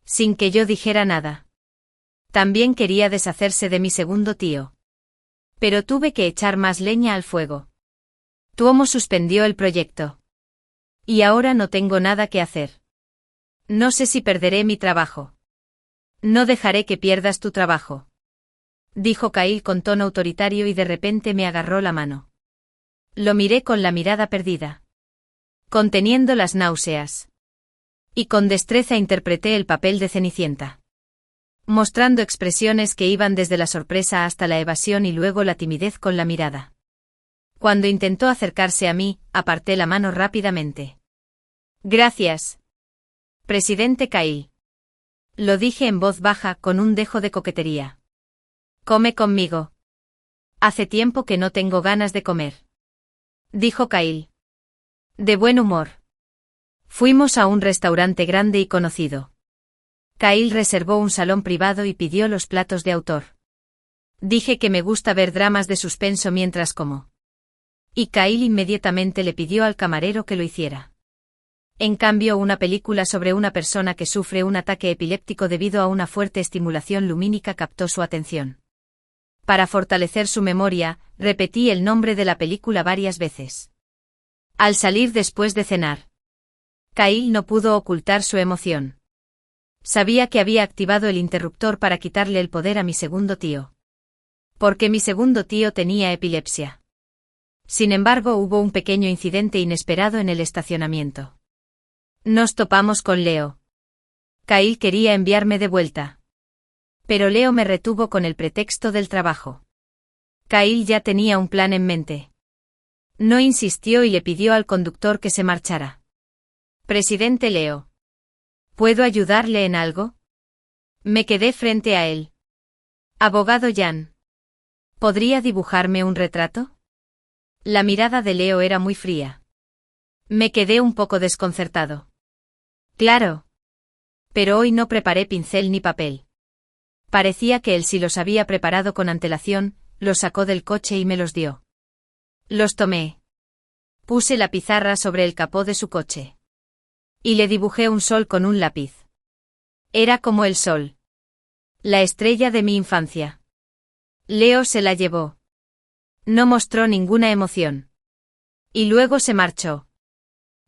Sin que yo dijera nada. También quería deshacerse de mi segundo tío. Pero tuve que echar más leña al fuego. Tuomo suspendió el proyecto. Y ahora no tengo nada que hacer. No sé si perderé mi trabajo. No dejaré que pierdas tu trabajo, dijo Kyle con tono autoritario y de repente me agarró la mano. Lo miré con la mirada perdida, conteniendo las náuseas. Y con destreza interpreté el papel de Cenicienta, mostrando expresiones que iban desde la sorpresa hasta la evasión y luego la timidez con la mirada. Cuando intentó acercarse a mí, aparté la mano rápidamente. Gracias, presidente Kyle. Lo dije en voz baja con un dejo de coquetería. Come conmigo. Hace tiempo que no tengo ganas de comer, dijo Kyle, de buen humor. Fuimos a un restaurante grande y conocido. Kyle reservó un salón privado y pidió los platos de autor. Dije que me gusta ver dramas de suspenso mientras como. Y Kyle inmediatamente le pidió al camarero que lo hiciera. En cambio, una película sobre una persona que sufre un ataque epiléptico debido a una fuerte estimulación lumínica captó su atención. Para fortalecer su memoria, repetí el nombre de la película varias veces. Al salir después de cenar, Kyle no pudo ocultar su emoción. Sabía que había activado el interruptor para quitarle el poder a mi segundo tío. Porque mi segundo tío tenía epilepsia. Sin embargo, hubo un pequeño incidente inesperado en el estacionamiento. Nos topamos con Leo. Kyle quería enviarme de vuelta. Pero Leo me retuvo con el pretexto del trabajo. Kyle ya tenía un plan en mente. No insistió y le pidió al conductor que se marchara. Presidente Leo. ¿Puedo ayudarle en algo? Me quedé frente a él. Abogado Jan. ¿Podría dibujarme un retrato? La mirada de Leo era muy fría. Me quedé un poco desconcertado. Claro. Pero hoy no preparé pincel ni papel. Parecía que él sí los había preparado con antelación, los sacó del coche y me los dio. Los tomé. Puse la pizarra sobre el capó de su coche. Y le dibujé un sol con un lápiz. Era como el sol. La estrella de mi infancia. Leo se la llevó. No mostró ninguna emoción. Y luego se marchó.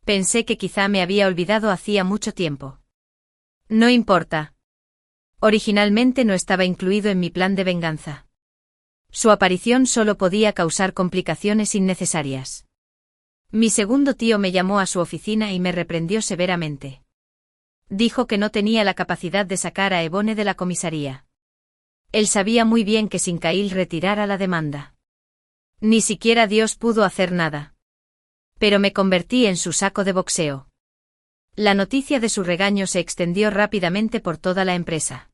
Pensé que quizá me había olvidado hacía mucho tiempo. No importa. Originalmente no estaba incluido en mi plan de venganza. Su aparición solo podía causar complicaciones innecesarias. Mi segundo tío me llamó a su oficina y me reprendió severamente. Dijo que no tenía la capacidad de sacar a Ebone de la comisaría. Él sabía muy bien que sin Kyle retirara la demanda. Ni siquiera Dios pudo hacer nada. Pero me convertí en su saco de boxeo. La noticia de su regaño se extendió rápidamente por toda la empresa.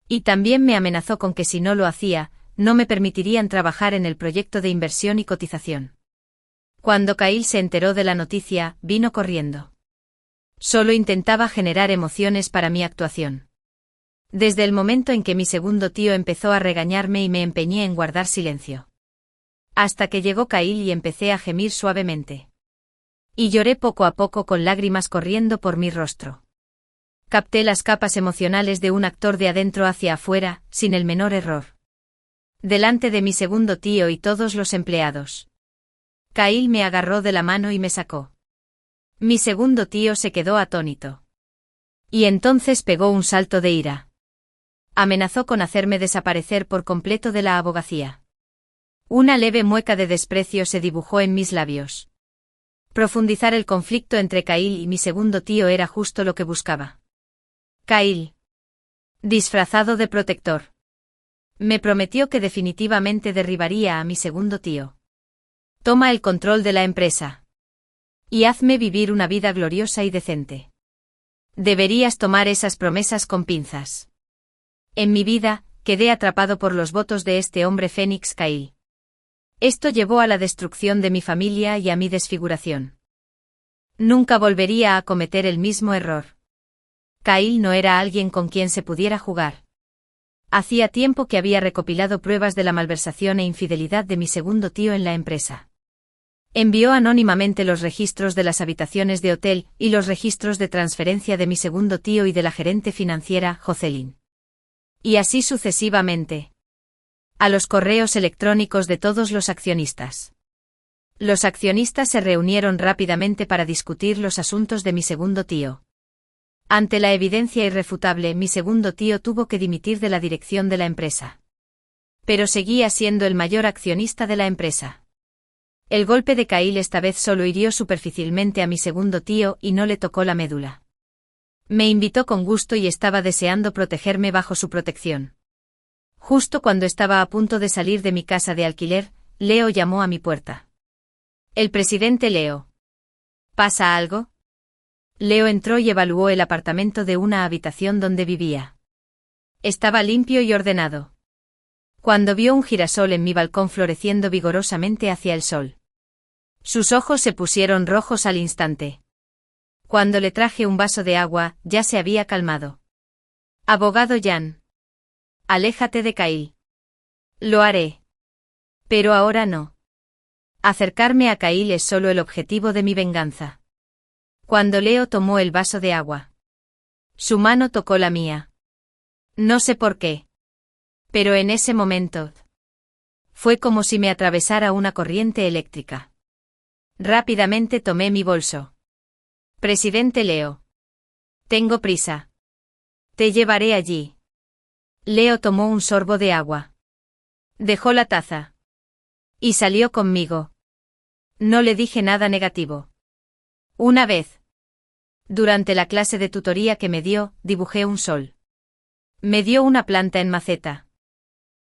Y también me amenazó con que si no lo hacía, no me permitirían trabajar en el proyecto de inversión y cotización. Cuando Kyle se enteró de la noticia, vino corriendo. Solo intentaba generar emociones para mi actuación. Desde el momento en que mi segundo tío empezó a regañarme y me empeñé en guardar silencio. Hasta que llegó Kyle y empecé a gemir suavemente. Y lloré poco a poco con lágrimas corriendo por mi rostro. Capté las capas emocionales de un actor de adentro hacia afuera, sin el menor error. Delante de mi segundo tío y todos los empleados. Kyle me agarró de la mano y me sacó. Mi segundo tío se quedó atónito. Y entonces pegó un salto de ira. Amenazó con hacerme desaparecer por completo de la abogacía. Una leve mueca de desprecio se dibujó en mis labios. Profundizar el conflicto entre Kyle y mi segundo tío era justo lo que buscaba. Kyle, disfrazado de protector, me prometió que definitivamente derribaría a mi segundo tío. Toma el control de la empresa. Y hazme vivir una vida gloriosa y decente. Deberías tomar esas promesas con pinzas. En mi vida, quedé atrapado por los votos de este hombre Fénix Kyle. Esto llevó a la destrucción de mi familia y a mi desfiguración. Nunca volvería a cometer el mismo error. Kyle no era alguien con quien se pudiera jugar. Hacía tiempo que había recopilado pruebas de la malversación e infidelidad de mi segundo tío en la empresa. Envió anónimamente los registros de las habitaciones de hotel y los registros de transferencia de mi segundo tío y de la gerente financiera, Jocelyn. Y así sucesivamente. A los correos electrónicos de todos los accionistas. Los accionistas se reunieron rápidamente para discutir los asuntos de mi segundo tío. Ante la evidencia irrefutable, mi segundo tío tuvo que dimitir de la dirección de la empresa. Pero seguía siendo el mayor accionista de la empresa. El golpe de Kyle esta vez solo hirió superficialmente a mi segundo tío y no le tocó la médula. Me invitó con gusto y estaba deseando protegerme bajo su protección. Justo cuando estaba a punto de salir de mi casa de alquiler, Leo llamó a mi puerta. El presidente Leo. ¿Pasa algo? Leo entró y evaluó el apartamento de una habitación donde vivía. Estaba limpio y ordenado. Cuando vio un girasol en mi balcón floreciendo vigorosamente hacia el sol. Sus ojos se pusieron rojos al instante. Cuando le traje un vaso de agua, ya se había calmado. Abogado Jan. Aléjate de Kyle. Lo haré. Pero ahora no. Acercarme a Kyle es solo el objetivo de mi venganza. Cuando Leo tomó el vaso de agua. Su mano tocó la mía. No sé por qué. Pero en ese momento. Fue como si me atravesara una corriente eléctrica. Rápidamente tomé mi bolso. Presidente Leo. Tengo prisa. Te llevaré allí. Leo tomó un sorbo de agua. Dejó la taza. Y salió conmigo. No le dije nada negativo. Una vez. Durante la clase de tutoría que me dio, dibujé un sol. Me dio una planta en maceta.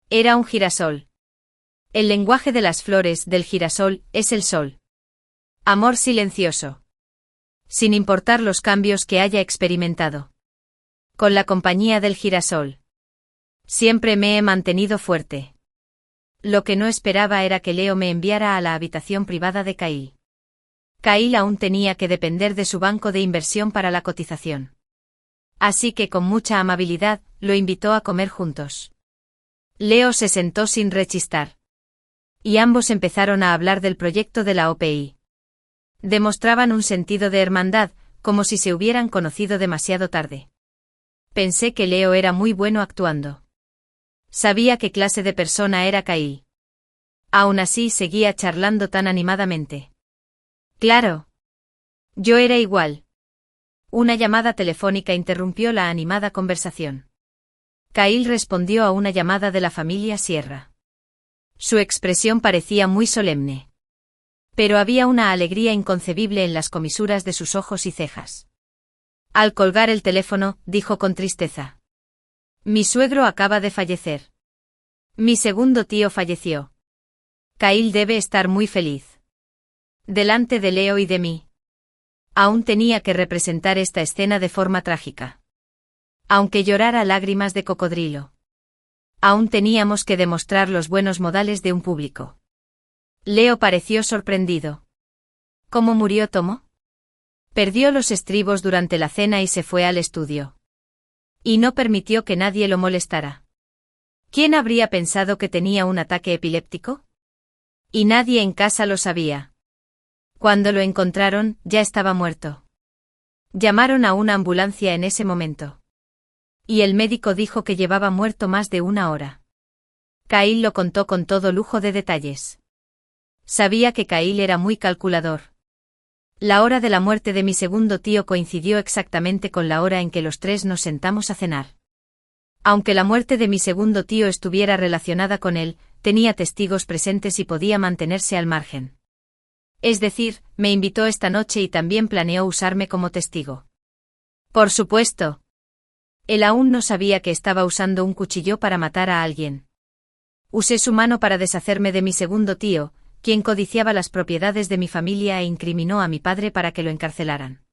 Era un girasol. El lenguaje de las flores del girasol es el sol. Amor silencioso. Sin importar los cambios que haya experimentado. Con la compañía del girasol. Siempre me he mantenido fuerte. Lo que no esperaba era que Leo me enviara a la habitación privada de Kyle. Kyle aún tenía que depender de su banco de inversión para la cotización. Así que con mucha amabilidad, lo invitó a comer juntos. Leo se sentó sin rechistar. Y ambos empezaron a hablar del proyecto de la OPI. Demostraban un sentido de hermandad, como si se hubieran conocido demasiado tarde. Pensé que Leo era muy bueno actuando. Sabía qué clase de persona era Kyle. Aún así seguía charlando tan animadamente. Claro. Yo era igual. Una llamada telefónica interrumpió la animada conversación. Kyle respondió a una llamada de la familia Sierra. Su expresión parecía muy solemne. Pero había una alegría inconcebible en las comisuras de sus ojos y cejas. Al colgar el teléfono, dijo con tristeza. Mi suegro acaba de fallecer. Mi segundo tío falleció. Kyle debe estar muy feliz. Delante de Leo y de mí. Aún tenía que representar esta escena de forma trágica. Aunque llorara lágrimas de cocodrilo. Aún teníamos que demostrar los buenos modales de un público. Leo pareció sorprendido. ¿Cómo murió Tomo? Perdió los estribos durante la cena y se fue al estudio. Y no permitió que nadie lo molestara. ¿Quién habría pensado que tenía un ataque epiléptico? Y nadie en casa lo sabía. Cuando lo encontraron, ya estaba muerto. Llamaron a una ambulancia en ese momento. Y el médico dijo que llevaba muerto más de una hora. Kyle lo contó con todo lujo de detalles. Sabía que Kyle era muy calculador. La hora de la muerte de mi segundo tío coincidió exactamente con la hora en que los tres nos sentamos a cenar. Aunque la muerte de mi segundo tío estuviera relacionada con él, tenía testigos presentes y podía mantenerse al margen. Es decir, me invitó esta noche y también planeó usarme como testigo. Por supuesto. Él aún no sabía que estaba usando un cuchillo para matar a alguien. Usé su mano para deshacerme de mi segundo tío, quien codiciaba las propiedades de mi familia e incriminó a mi padre para que lo encarcelaran.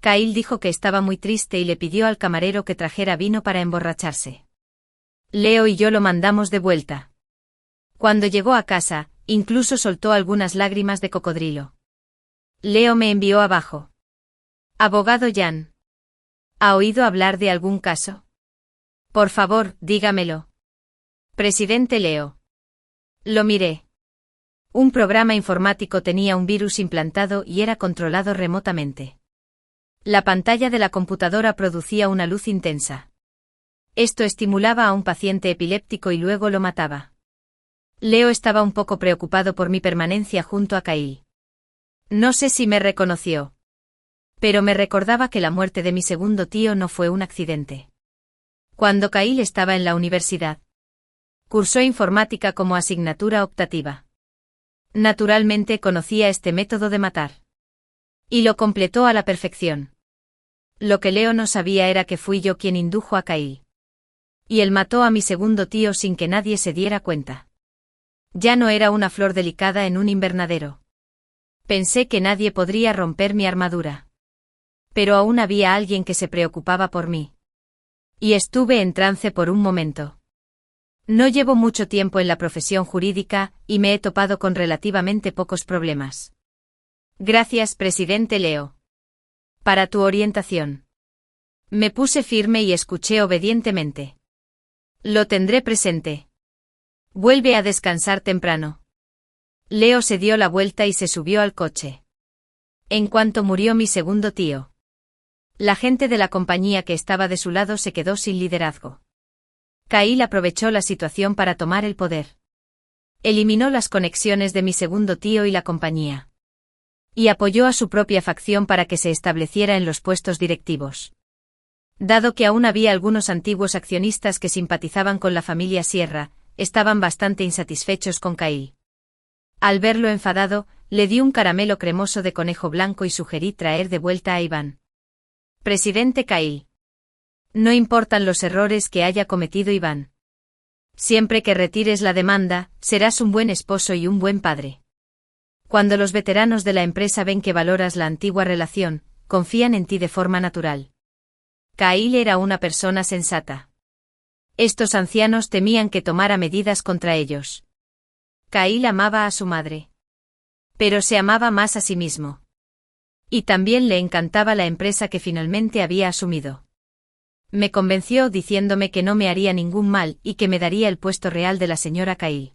Kyle dijo que estaba muy triste y le pidió al camarero que trajera vino para emborracharse. Leo y yo lo mandamos de vuelta. Cuando llegó a casa, incluso soltó algunas lágrimas de cocodrilo. Leo me envió abajo. Abogado Jan. ¿Ha oído hablar de algún caso? Por favor, dígamelo. Presidente Leo. Lo miré. Un programa informático tenía un virus implantado y era controlado remotamente. La pantalla de la computadora producía una luz intensa. Esto estimulaba a un paciente epiléptico y luego lo mataba. Leo estaba un poco preocupado por mi permanencia junto a Kyle. No sé si me reconoció. Pero me recordaba que la muerte de mi segundo tío no fue un accidente. Cuando Kyle estaba en la universidad, cursó informática como asignatura optativa. Naturalmente conocía este método de matar. Y lo completó a la perfección. Lo que Leo no sabía era que fui yo quien indujo a Kyle. Y él mató a mi segundo tío sin que nadie se diera cuenta. Ya no era una flor delicada en un invernadero. Pensé que nadie podría romper mi armadura. Pero aún había alguien que se preocupaba por mí. Y estuve en trance por un momento. No llevo mucho tiempo en la profesión jurídica y me he topado con relativamente pocos problemas. Gracias, presidente Leo. Para tu orientación. Me puse firme y escuché obedientemente. Lo tendré presente. Vuelve a descansar temprano. Leo se dio la vuelta y se subió al coche. En cuanto murió mi segundo tío, la gente de la compañía que estaba de su lado se quedó sin liderazgo. Kyle aprovechó la situación para tomar el poder. Eliminó las conexiones de mi segundo tío y la compañía. Y apoyó a su propia facción para que se estableciera en los puestos directivos. Dado que aún había algunos antiguos accionistas que simpatizaban con la familia Sierra, estaban bastante insatisfechos con Kyle. Al verlo enfadado, le di un caramelo cremoso de conejo blanco y sugerí traer de vuelta a Iván. Presidente Kyle. No importan los errores que haya cometido Iván. Siempre que retires la demanda, serás un buen esposo y un buen padre. Cuando los veteranos de la empresa ven que valoras la antigua relación, confían en ti de forma natural. Kyle era una persona sensata. Estos ancianos temían que tomara medidas contra ellos. Kyle amaba a su madre. Pero se amaba más a sí mismo. Y también le encantaba la empresa que finalmente había asumido. Me convenció diciéndome que no me haría ningún mal y que me daría el puesto real de la señora Kyle.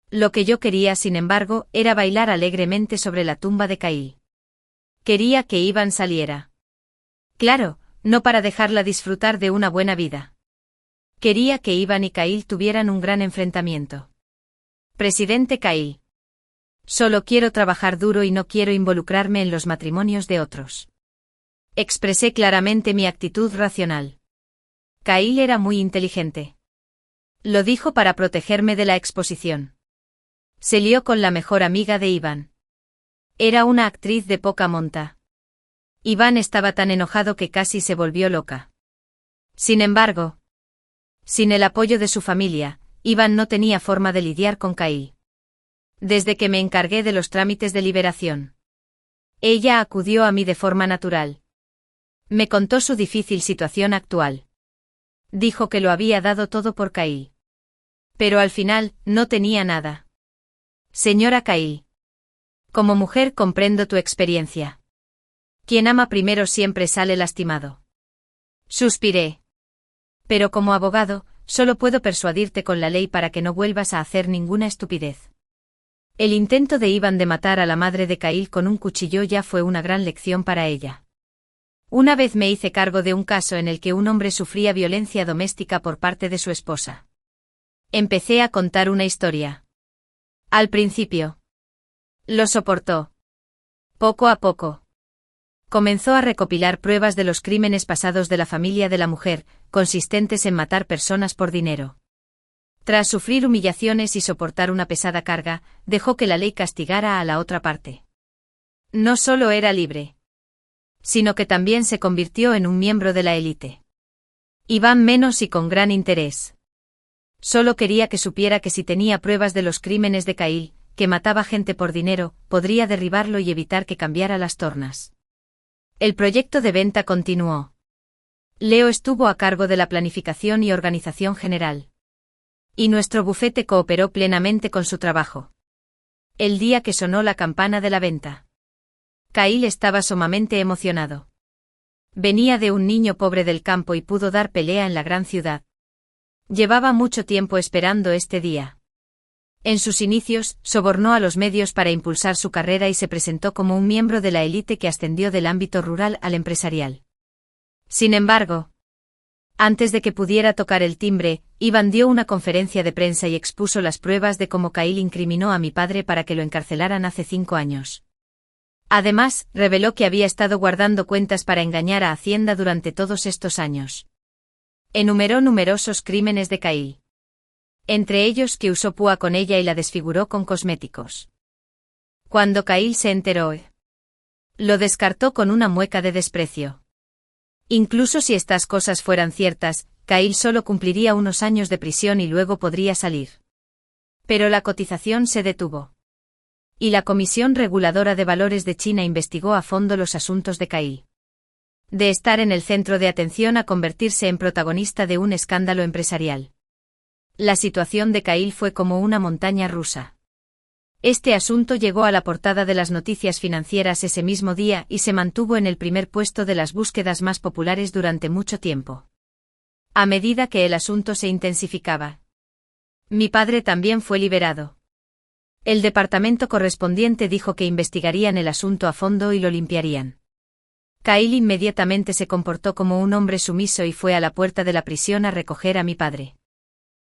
Lo que yo quería, sin embargo, era bailar alegremente sobre la tumba de Kyle. Quería que Iván saliera. Claro, no para dejarla disfrutar de una buena vida. Quería que Iván y Kyle tuvieran un gran enfrentamiento. Presidente Kyle. Solo quiero trabajar duro y no quiero involucrarme en los matrimonios de otros. Expresé claramente mi actitud racional. Kyle era muy inteligente. Lo dijo para protegerme de la exposición. Se lió con la mejor amiga de Iván. Era una actriz de poca monta. Iván estaba tan enojado que casi se volvió loca. Sin embargo, sin el apoyo de su familia, Iván no tenía forma de lidiar con Kyle. Desde que me encargué de los trámites de liberación, ella acudió a mí de forma natural. Me contó su difícil situación actual. Dijo que lo había dado todo por Kyle. Pero al final, no tenía nada. Señora Kyle. Como mujer comprendo tu experiencia. Quien ama primero siempre sale lastimado. Suspiré. Pero como abogado, solo puedo persuadirte con la ley para que no vuelvas a hacer ninguna estupidez. El intento de Iván de matar a la madre de Kyle con un cuchillo ya fue una gran lección para ella. Una vez me hice cargo de un caso en el que un hombre sufría violencia doméstica por parte de su esposa. Empecé a contar una historia. Al principio, lo soportó. Poco a poco, comenzó a recopilar pruebas de los crímenes pasados de la familia de la mujer, consistentes en matar personas por dinero. Tras sufrir humillaciones y soportar una pesada carga, dejó que la ley castigara a la otra parte. No solo era libre, sino que también se convirtió en un miembro de la élite. Iván menos y con gran interés. Solo quería que supiera que si tenía pruebas de los crímenes de Kyle, que mataba gente por dinero, podría derribarlo y evitar que cambiara las tornas. El proyecto de venta continuó. Leo estuvo a cargo de la planificación y organización general. Y nuestro bufete cooperó plenamente con su trabajo. El día que sonó la campana de la venta, Kyle estaba sumamente emocionado. Venía de un niño pobre del campo y pudo dar pelea en la gran ciudad. Llevaba mucho tiempo esperando este día. En sus inicios, sobornó a los medios para impulsar su carrera y se presentó como un miembro de la élite que ascendió del ámbito rural al empresarial. Sin embargo, Antes de que pudiera tocar el timbre, Iván dio una conferencia de prensa y expuso las pruebas de cómo Kyle incriminó a mi padre para que lo encarcelaran hace 5 años. Además, reveló que había estado guardando cuentas para engañar a Hacienda durante todos estos años. Enumeró numerosos crímenes de Kyle. Entre ellos que usó púa con ella y la desfiguró con cosméticos. Cuando Kyle se enteró, lo descartó con una mueca de desprecio. Incluso si estas cosas fueran ciertas, Kyle solo cumpliría unos años de prisión y luego podría salir. Pero la cotización se detuvo. Y la Comisión Reguladora de Valores de China investigó a fondo los asuntos de Kyle. De estar en el centro de atención a convertirse en protagonista de un escándalo empresarial. La situación de Kyle fue como una montaña rusa. Este asunto llegó a la portada de las noticias financieras ese mismo día y se mantuvo en el primer puesto de las búsquedas más populares durante mucho tiempo. A medida que el asunto se intensificaba, mi padre también fue liberado. El departamento correspondiente dijo que investigarían el asunto a fondo y lo limpiarían. Kyle inmediatamente se comportó como un hombre sumiso y fue a la puerta de la prisión a recoger a mi padre.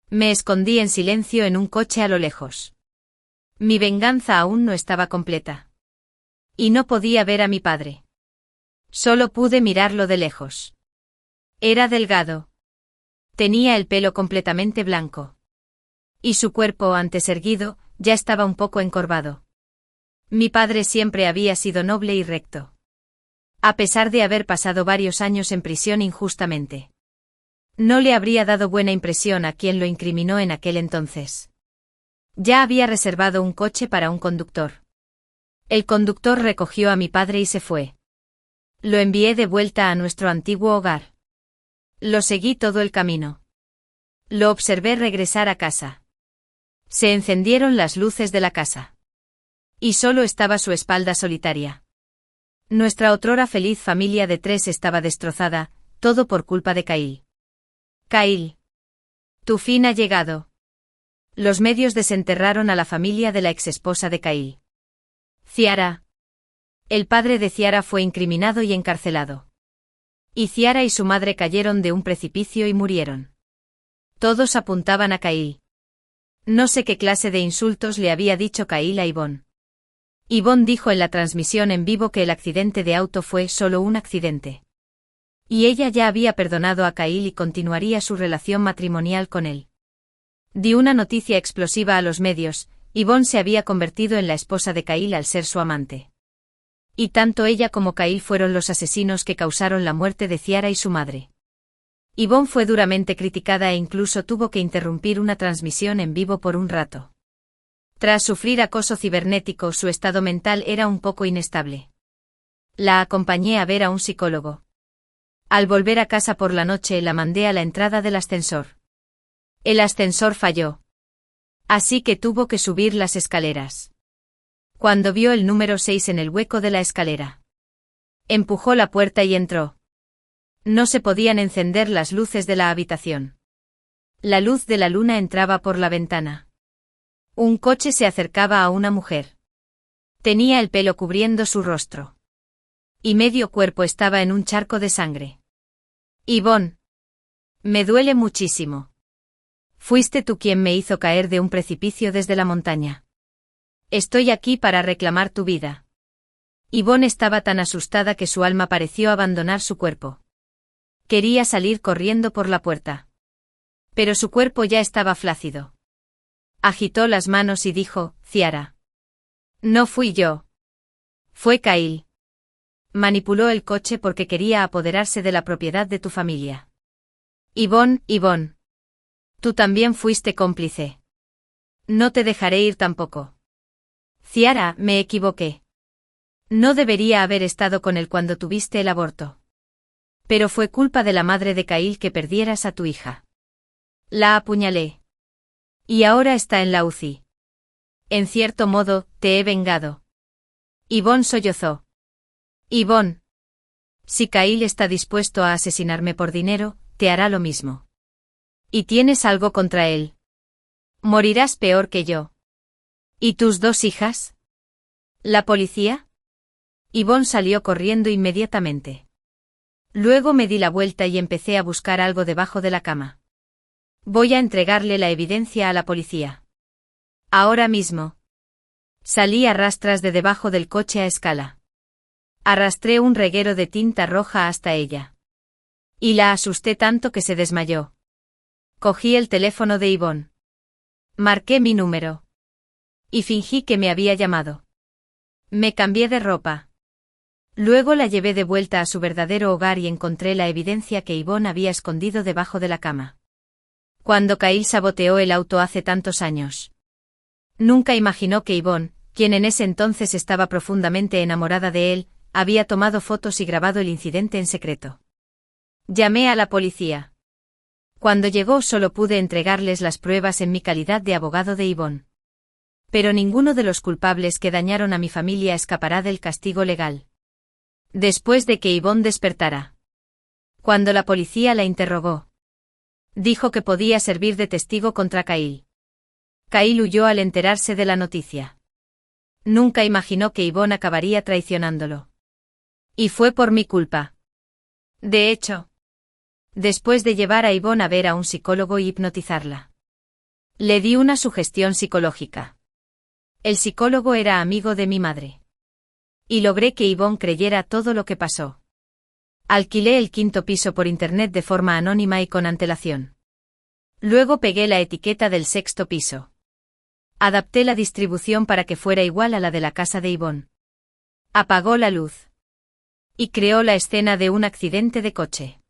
Me escondí en silencio en un coche a lo lejos. Mi venganza aún no estaba completa. Y no podía ver a mi padre. Solo pude mirarlo de lejos. Era delgado. Tenía el pelo completamente blanco. Y su cuerpo, antes erguido, ya estaba un poco encorvado. Mi padre siempre había sido noble y recto. A pesar de haber pasado varios años en prisión injustamente. No le habría dado buena impresión a quien lo incriminó en aquel entonces. Ya había reservado un coche para un conductor. El conductor recogió a mi padre y se fue. Lo envié de vuelta a nuestro antiguo hogar. Lo seguí todo el camino. Lo observé regresar a casa. Se encendieron las luces de la casa. Y solo estaba su espalda solitaria. Nuestra otrora feliz familia de 3 estaba destrozada, todo por culpa de Kyle. Kyle. Tu fin ha llegado. Los medios desenterraron a la familia de la exesposa de Kyle. Ciara. El padre de Ciara fue incriminado y encarcelado. Y Ciara y su madre cayeron de un precipicio y murieron. Todos apuntaban a Kyle. No sé qué clase de insultos le había dicho Kyle a Yvonne. Yvonne dijo en la transmisión en vivo que el accidente de auto fue solo un accidente. Y ella ya había perdonado a Kyle y continuaría su relación matrimonial con él. Di una noticia explosiva a los medios, Yvonne se había convertido en la esposa de Kyle al ser su amante. Y tanto ella como Kyle fueron los asesinos que causaron la muerte de Ciara y su madre. Yvonne fue duramente criticada e incluso tuvo que interrumpir una transmisión en vivo por un rato. Tras sufrir acoso cibernético, su estado mental era un poco inestable. La acompañé a ver a un psicólogo. Al volver a casa por la noche la mandé a la entrada del ascensor. El ascensor falló. Así que tuvo que subir las escaleras. Cuando vio el número 6 en el hueco de la escalera, empujó la puerta y entró. No se podían encender las luces de la habitación. La luz de la luna entraba por la ventana. Un coche se acercaba a una mujer. Tenía el pelo cubriendo su rostro. Y medio cuerpo estaba en un charco de sangre. Yvonne. Me duele muchísimo. Fuiste tú quien me hizo caer de un precipicio desde la montaña. Estoy aquí para reclamar tu vida. Yvonne estaba tan asustada que su alma pareció abandonar su cuerpo. Quería salir corriendo por la puerta. Pero su cuerpo ya estaba flácido. Agitó las manos y dijo, Ciara. No fui yo. Fue Kyle. Manipuló el coche porque quería apoderarse de la propiedad de tu familia. Yvonne. Tú también fuiste cómplice. No te dejaré ir tampoco. Ciara, me equivoqué. No debería haber estado con él cuando tuviste el aborto. Pero fue culpa de la madre de Kyle que perdieras a tu hija. La apuñalé. Y ahora está en la UCI. En cierto modo, te he vengado. Yvonne sollozó. Yvonne. Si Kyle está dispuesto a asesinarme por dinero, te hará lo mismo. ¿Y tienes algo contra él? Morirás peor que yo. ¿Y tus 2 hijas? ¿La policía? Yvonne salió corriendo inmediatamente. Luego me di la vuelta y empecé a buscar algo debajo de la cama. Voy a entregarle la evidencia a la policía. Ahora mismo. Salí a rastras de debajo del coche a escala. Arrastré un reguero de tinta roja hasta ella. Y la asusté tanto que se desmayó. Cogí el teléfono de Yvonne. Marqué mi número. Y fingí que me había llamado. Me cambié de ropa. Luego la llevé de vuelta a su verdadero hogar y encontré la evidencia que Yvonne había escondido debajo de la cama. Cuando Kyle saboteó el auto hace tantos años. Nunca imaginó que Yvonne, quien en ese entonces estaba profundamente enamorada de él, había tomado fotos y grabado el incidente en secreto. Llamé a la policía. Cuando llegó solo pude entregarles las pruebas en mi calidad de abogado de Yvonne. Pero ninguno de los culpables que dañaron a mi familia escapará del castigo legal. Después de que Yvonne despertara. Cuando la policía la interrogó. Dijo que podía servir de testigo contra Kyle. Kyle huyó al enterarse de la noticia. Nunca imaginó que Yvonne acabaría traicionándolo. Y fue por mi culpa. De hecho, después de llevar a Yvonne a ver a un psicólogo y hipnotizarla, le di una sugestión psicológica. El psicólogo era amigo de mi madre. Y logré que Yvonne creyera todo lo que pasó. Alquilé el 5º piso por internet de forma anónima y con antelación. Luego pegué la etiqueta del 6º piso. Adapté la distribución para que fuera igual a la de la casa de Yvonne. Apagó la luz. Y creó la escena de un accidente de coche.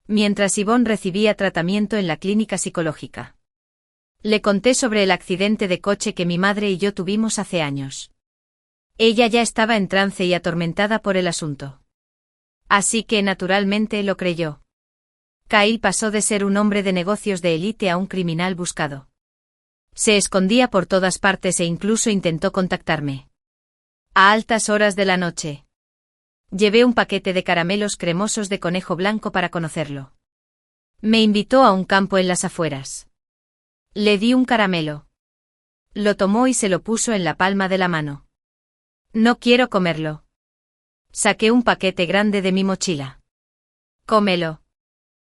Mientras Yvonne recibía tratamiento en la clínica psicológica. Le conté sobre el accidente de coche que mi madre y yo tuvimos hace años. Ella ya estaba en trance y atormentada por el asunto. Así que naturalmente lo creyó. Kyle pasó de ser un hombre de negocios de élite a un criminal buscado. Se escondía por todas partes e incluso intentó contactarme. A altas horas de la noche. Llevé un paquete de caramelos cremosos de conejo blanco para conocerlo. Me invitó a un campo en las afueras. Le di un caramelo. Lo tomó y se lo puso en la palma de la mano. No quiero comerlo. Saqué un paquete grande de mi mochila. Cómelo.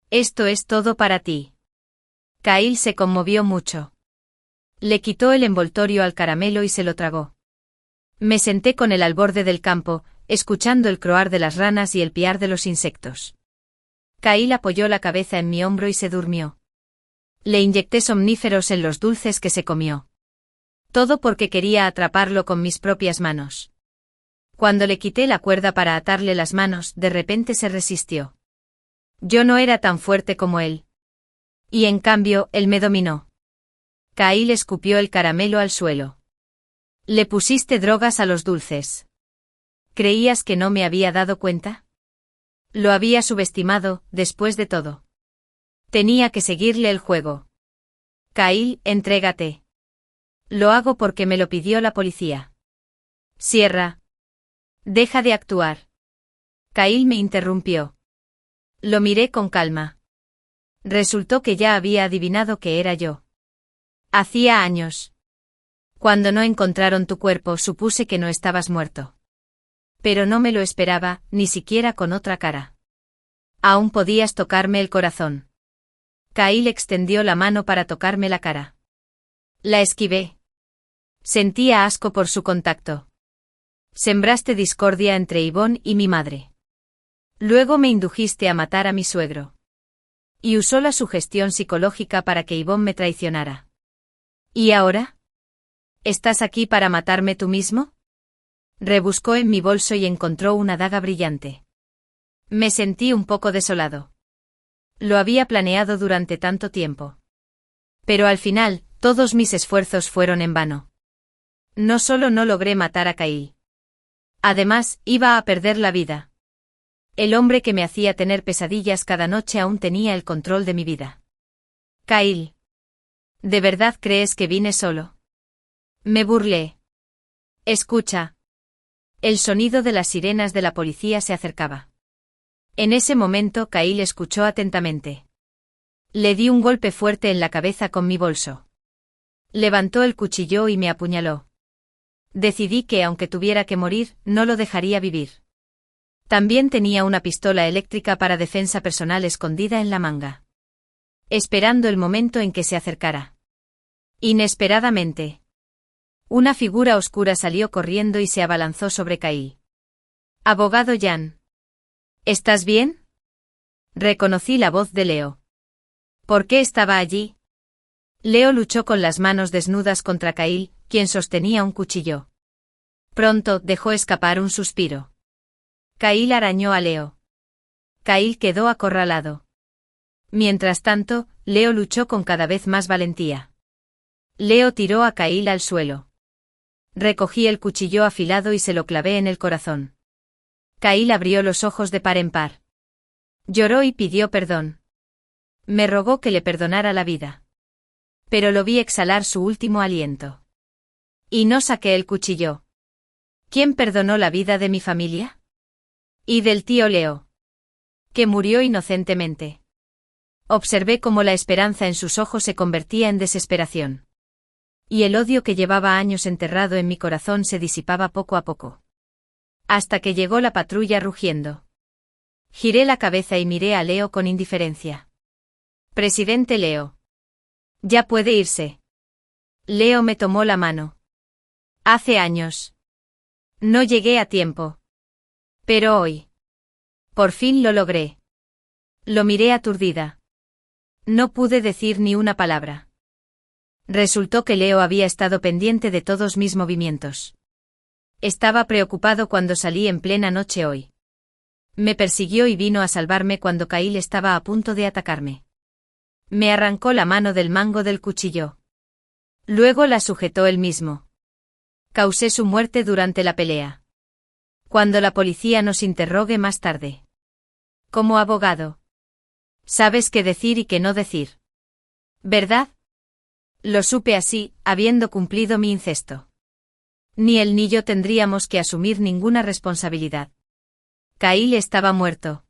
Esto es todo para ti. Kyle se conmovió mucho. Le quitó el envoltorio al caramelo y se lo tragó. Me senté con él al borde del campo, escuchando el croar de las ranas y el piar de los insectos. Kyle apoyó la cabeza en mi hombro y se durmió. Le inyecté somníferos en los dulces que se comió. Todo porque quería atraparlo con mis propias manos. Cuando le quité la cuerda para atarle las manos, de repente se resistió. Yo no era tan fuerte como él. Y en cambio, él me dominó. Kyle escupió el caramelo al suelo. Le pusiste drogas a los dulces. ¿Creías que no me había dado cuenta? Lo había subestimado, después de todo. Tenía que seguirle el juego. Kyle, entrégate. Lo hago porque me lo pidió la policía. Sierra. Deja de actuar. Kyle me interrumpió. Lo miré con calma. Resultó que ya había adivinado que era yo. Hacía años. Cuando no encontraron tu cuerpo supuse que no estabas muerto. Pero no me lo esperaba, ni siquiera con otra cara. Aún podías tocarme el corazón. Kyle extendió la mano para tocarme la cara. La esquivé. Sentía asco por su contacto. Sembraste discordia entre Yvonne y mi madre. Luego me indujiste a matar a mi suegro. Y usó la sugestión psicológica para que Yvonne me traicionara. ¿Y ahora? ¿Estás aquí para matarme tú mismo? Rebuscó en mi bolso y encontró una daga brillante. Me sentí un poco desolado. Lo había planeado durante tanto tiempo. Pero al final, todos mis esfuerzos fueron en vano. No solo no logré matar a Kyle. Además, iba a perder la vida. El hombre que me hacía tener pesadillas cada noche aún tenía el control de mi vida. Kyle. ¿De verdad crees que vine solo? Me burlé. Escucha. El sonido de las sirenas de la policía se acercaba. En ese momento Kyle escuchó atentamente. Le di un golpe fuerte en la cabeza con mi bolso. Levantó el cuchillo y me apuñaló. Decidí que aunque tuviera que morir, no lo dejaría vivir. También tenía una pistola eléctrica para defensa personal escondida en la manga. Esperando el momento en que se acercara. Inesperadamente. Una figura oscura salió corriendo y se abalanzó sobre Kyle. Abogado Jan. ¿Estás bien? Reconocí la voz de Leo. ¿Por qué estaba allí? Leo luchó con las manos desnudas contra Kyle, quien sostenía un cuchillo. Pronto dejó escapar un suspiro. Kyle arañó a Leo. Kyle quedó acorralado. Mientras tanto, Leo luchó con cada vez más valentía. Leo tiró a Kyle al suelo. Recogí el cuchillo afilado y se lo clavé en el corazón. Kyle abrió los ojos de par en par. Lloró y pidió perdón. Me rogó que le perdonara la vida. Pero lo vi exhalar su último aliento. Y no saqué el cuchillo. ¿Quién perdonó la vida de mi familia? Y del tío Leo. Que murió inocentemente. Observé cómo la esperanza en sus ojos se convertía en desesperación. Y el odio que llevaba años enterrado en mi corazón se disipaba poco a poco. Hasta que llegó la patrulla rugiendo. Giré la cabeza y miré a Leo con indiferencia. Presidente Leo. Ya puede irse. Leo me tomó la mano. Hace años. No llegué a tiempo. Pero hoy. Por fin lo logré. Lo miré aturdida. No pude decir ni una palabra. Resultó que Leo había estado pendiente de todos mis movimientos. Estaba preocupado cuando salí en plena noche hoy. Me persiguió y vino a salvarme cuando Kyle estaba a punto de atacarme. Me arrancó la mano del mango del cuchillo. Luego la sujetó él mismo. Causé su muerte durante la pelea. Cuando la policía nos interrogue más tarde. Como abogado. Sabes qué decir y qué no decir. ¿Verdad? Lo supe así, habiendo cumplido mi incesto. Ni él ni yo tendríamos que asumir ninguna responsabilidad. Kyle estaba muerto.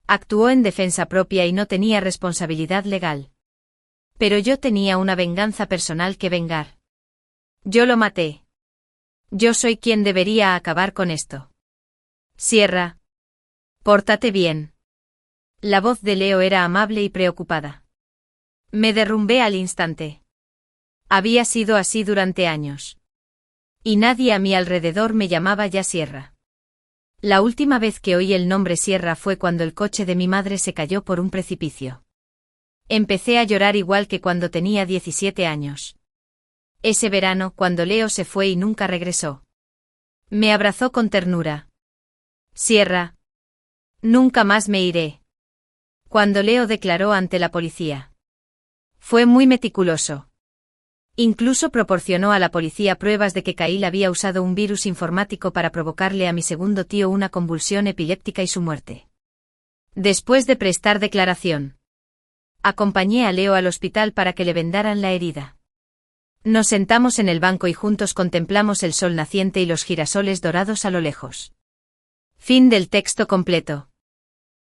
Actuó en defensa propia y no tenía responsabilidad legal. Pero yo tenía una venganza personal que vengar. Yo lo maté. Yo soy quien debería acabar con esto. Sierra. Pórtate bien. La voz de Leo era amable y preocupada. Me derrumbé al instante. Había sido así durante años. Y nadie a mi alrededor me llamaba ya Sierra. La última vez que oí el nombre Sierra fue cuando el coche de mi madre se cayó por un precipicio. Empecé a llorar igual que cuando tenía 17 años. Ese verano, cuando Leo se fue y nunca regresó. Me abrazó con ternura. Sierra. Nunca más me iré. Cuando Leo declaró ante la policía. Fue muy meticuloso. Incluso proporcionó a la policía pruebas de que Kyle había usado un virus informático para provocarle a mi segundo tío una convulsión epiléptica y su muerte. Después de prestar declaración, acompañé a Leo al hospital para que le vendaran la herida. Nos sentamos en el banco y juntos contemplamos el sol naciente y los girasoles dorados a lo lejos. Fin del texto completo.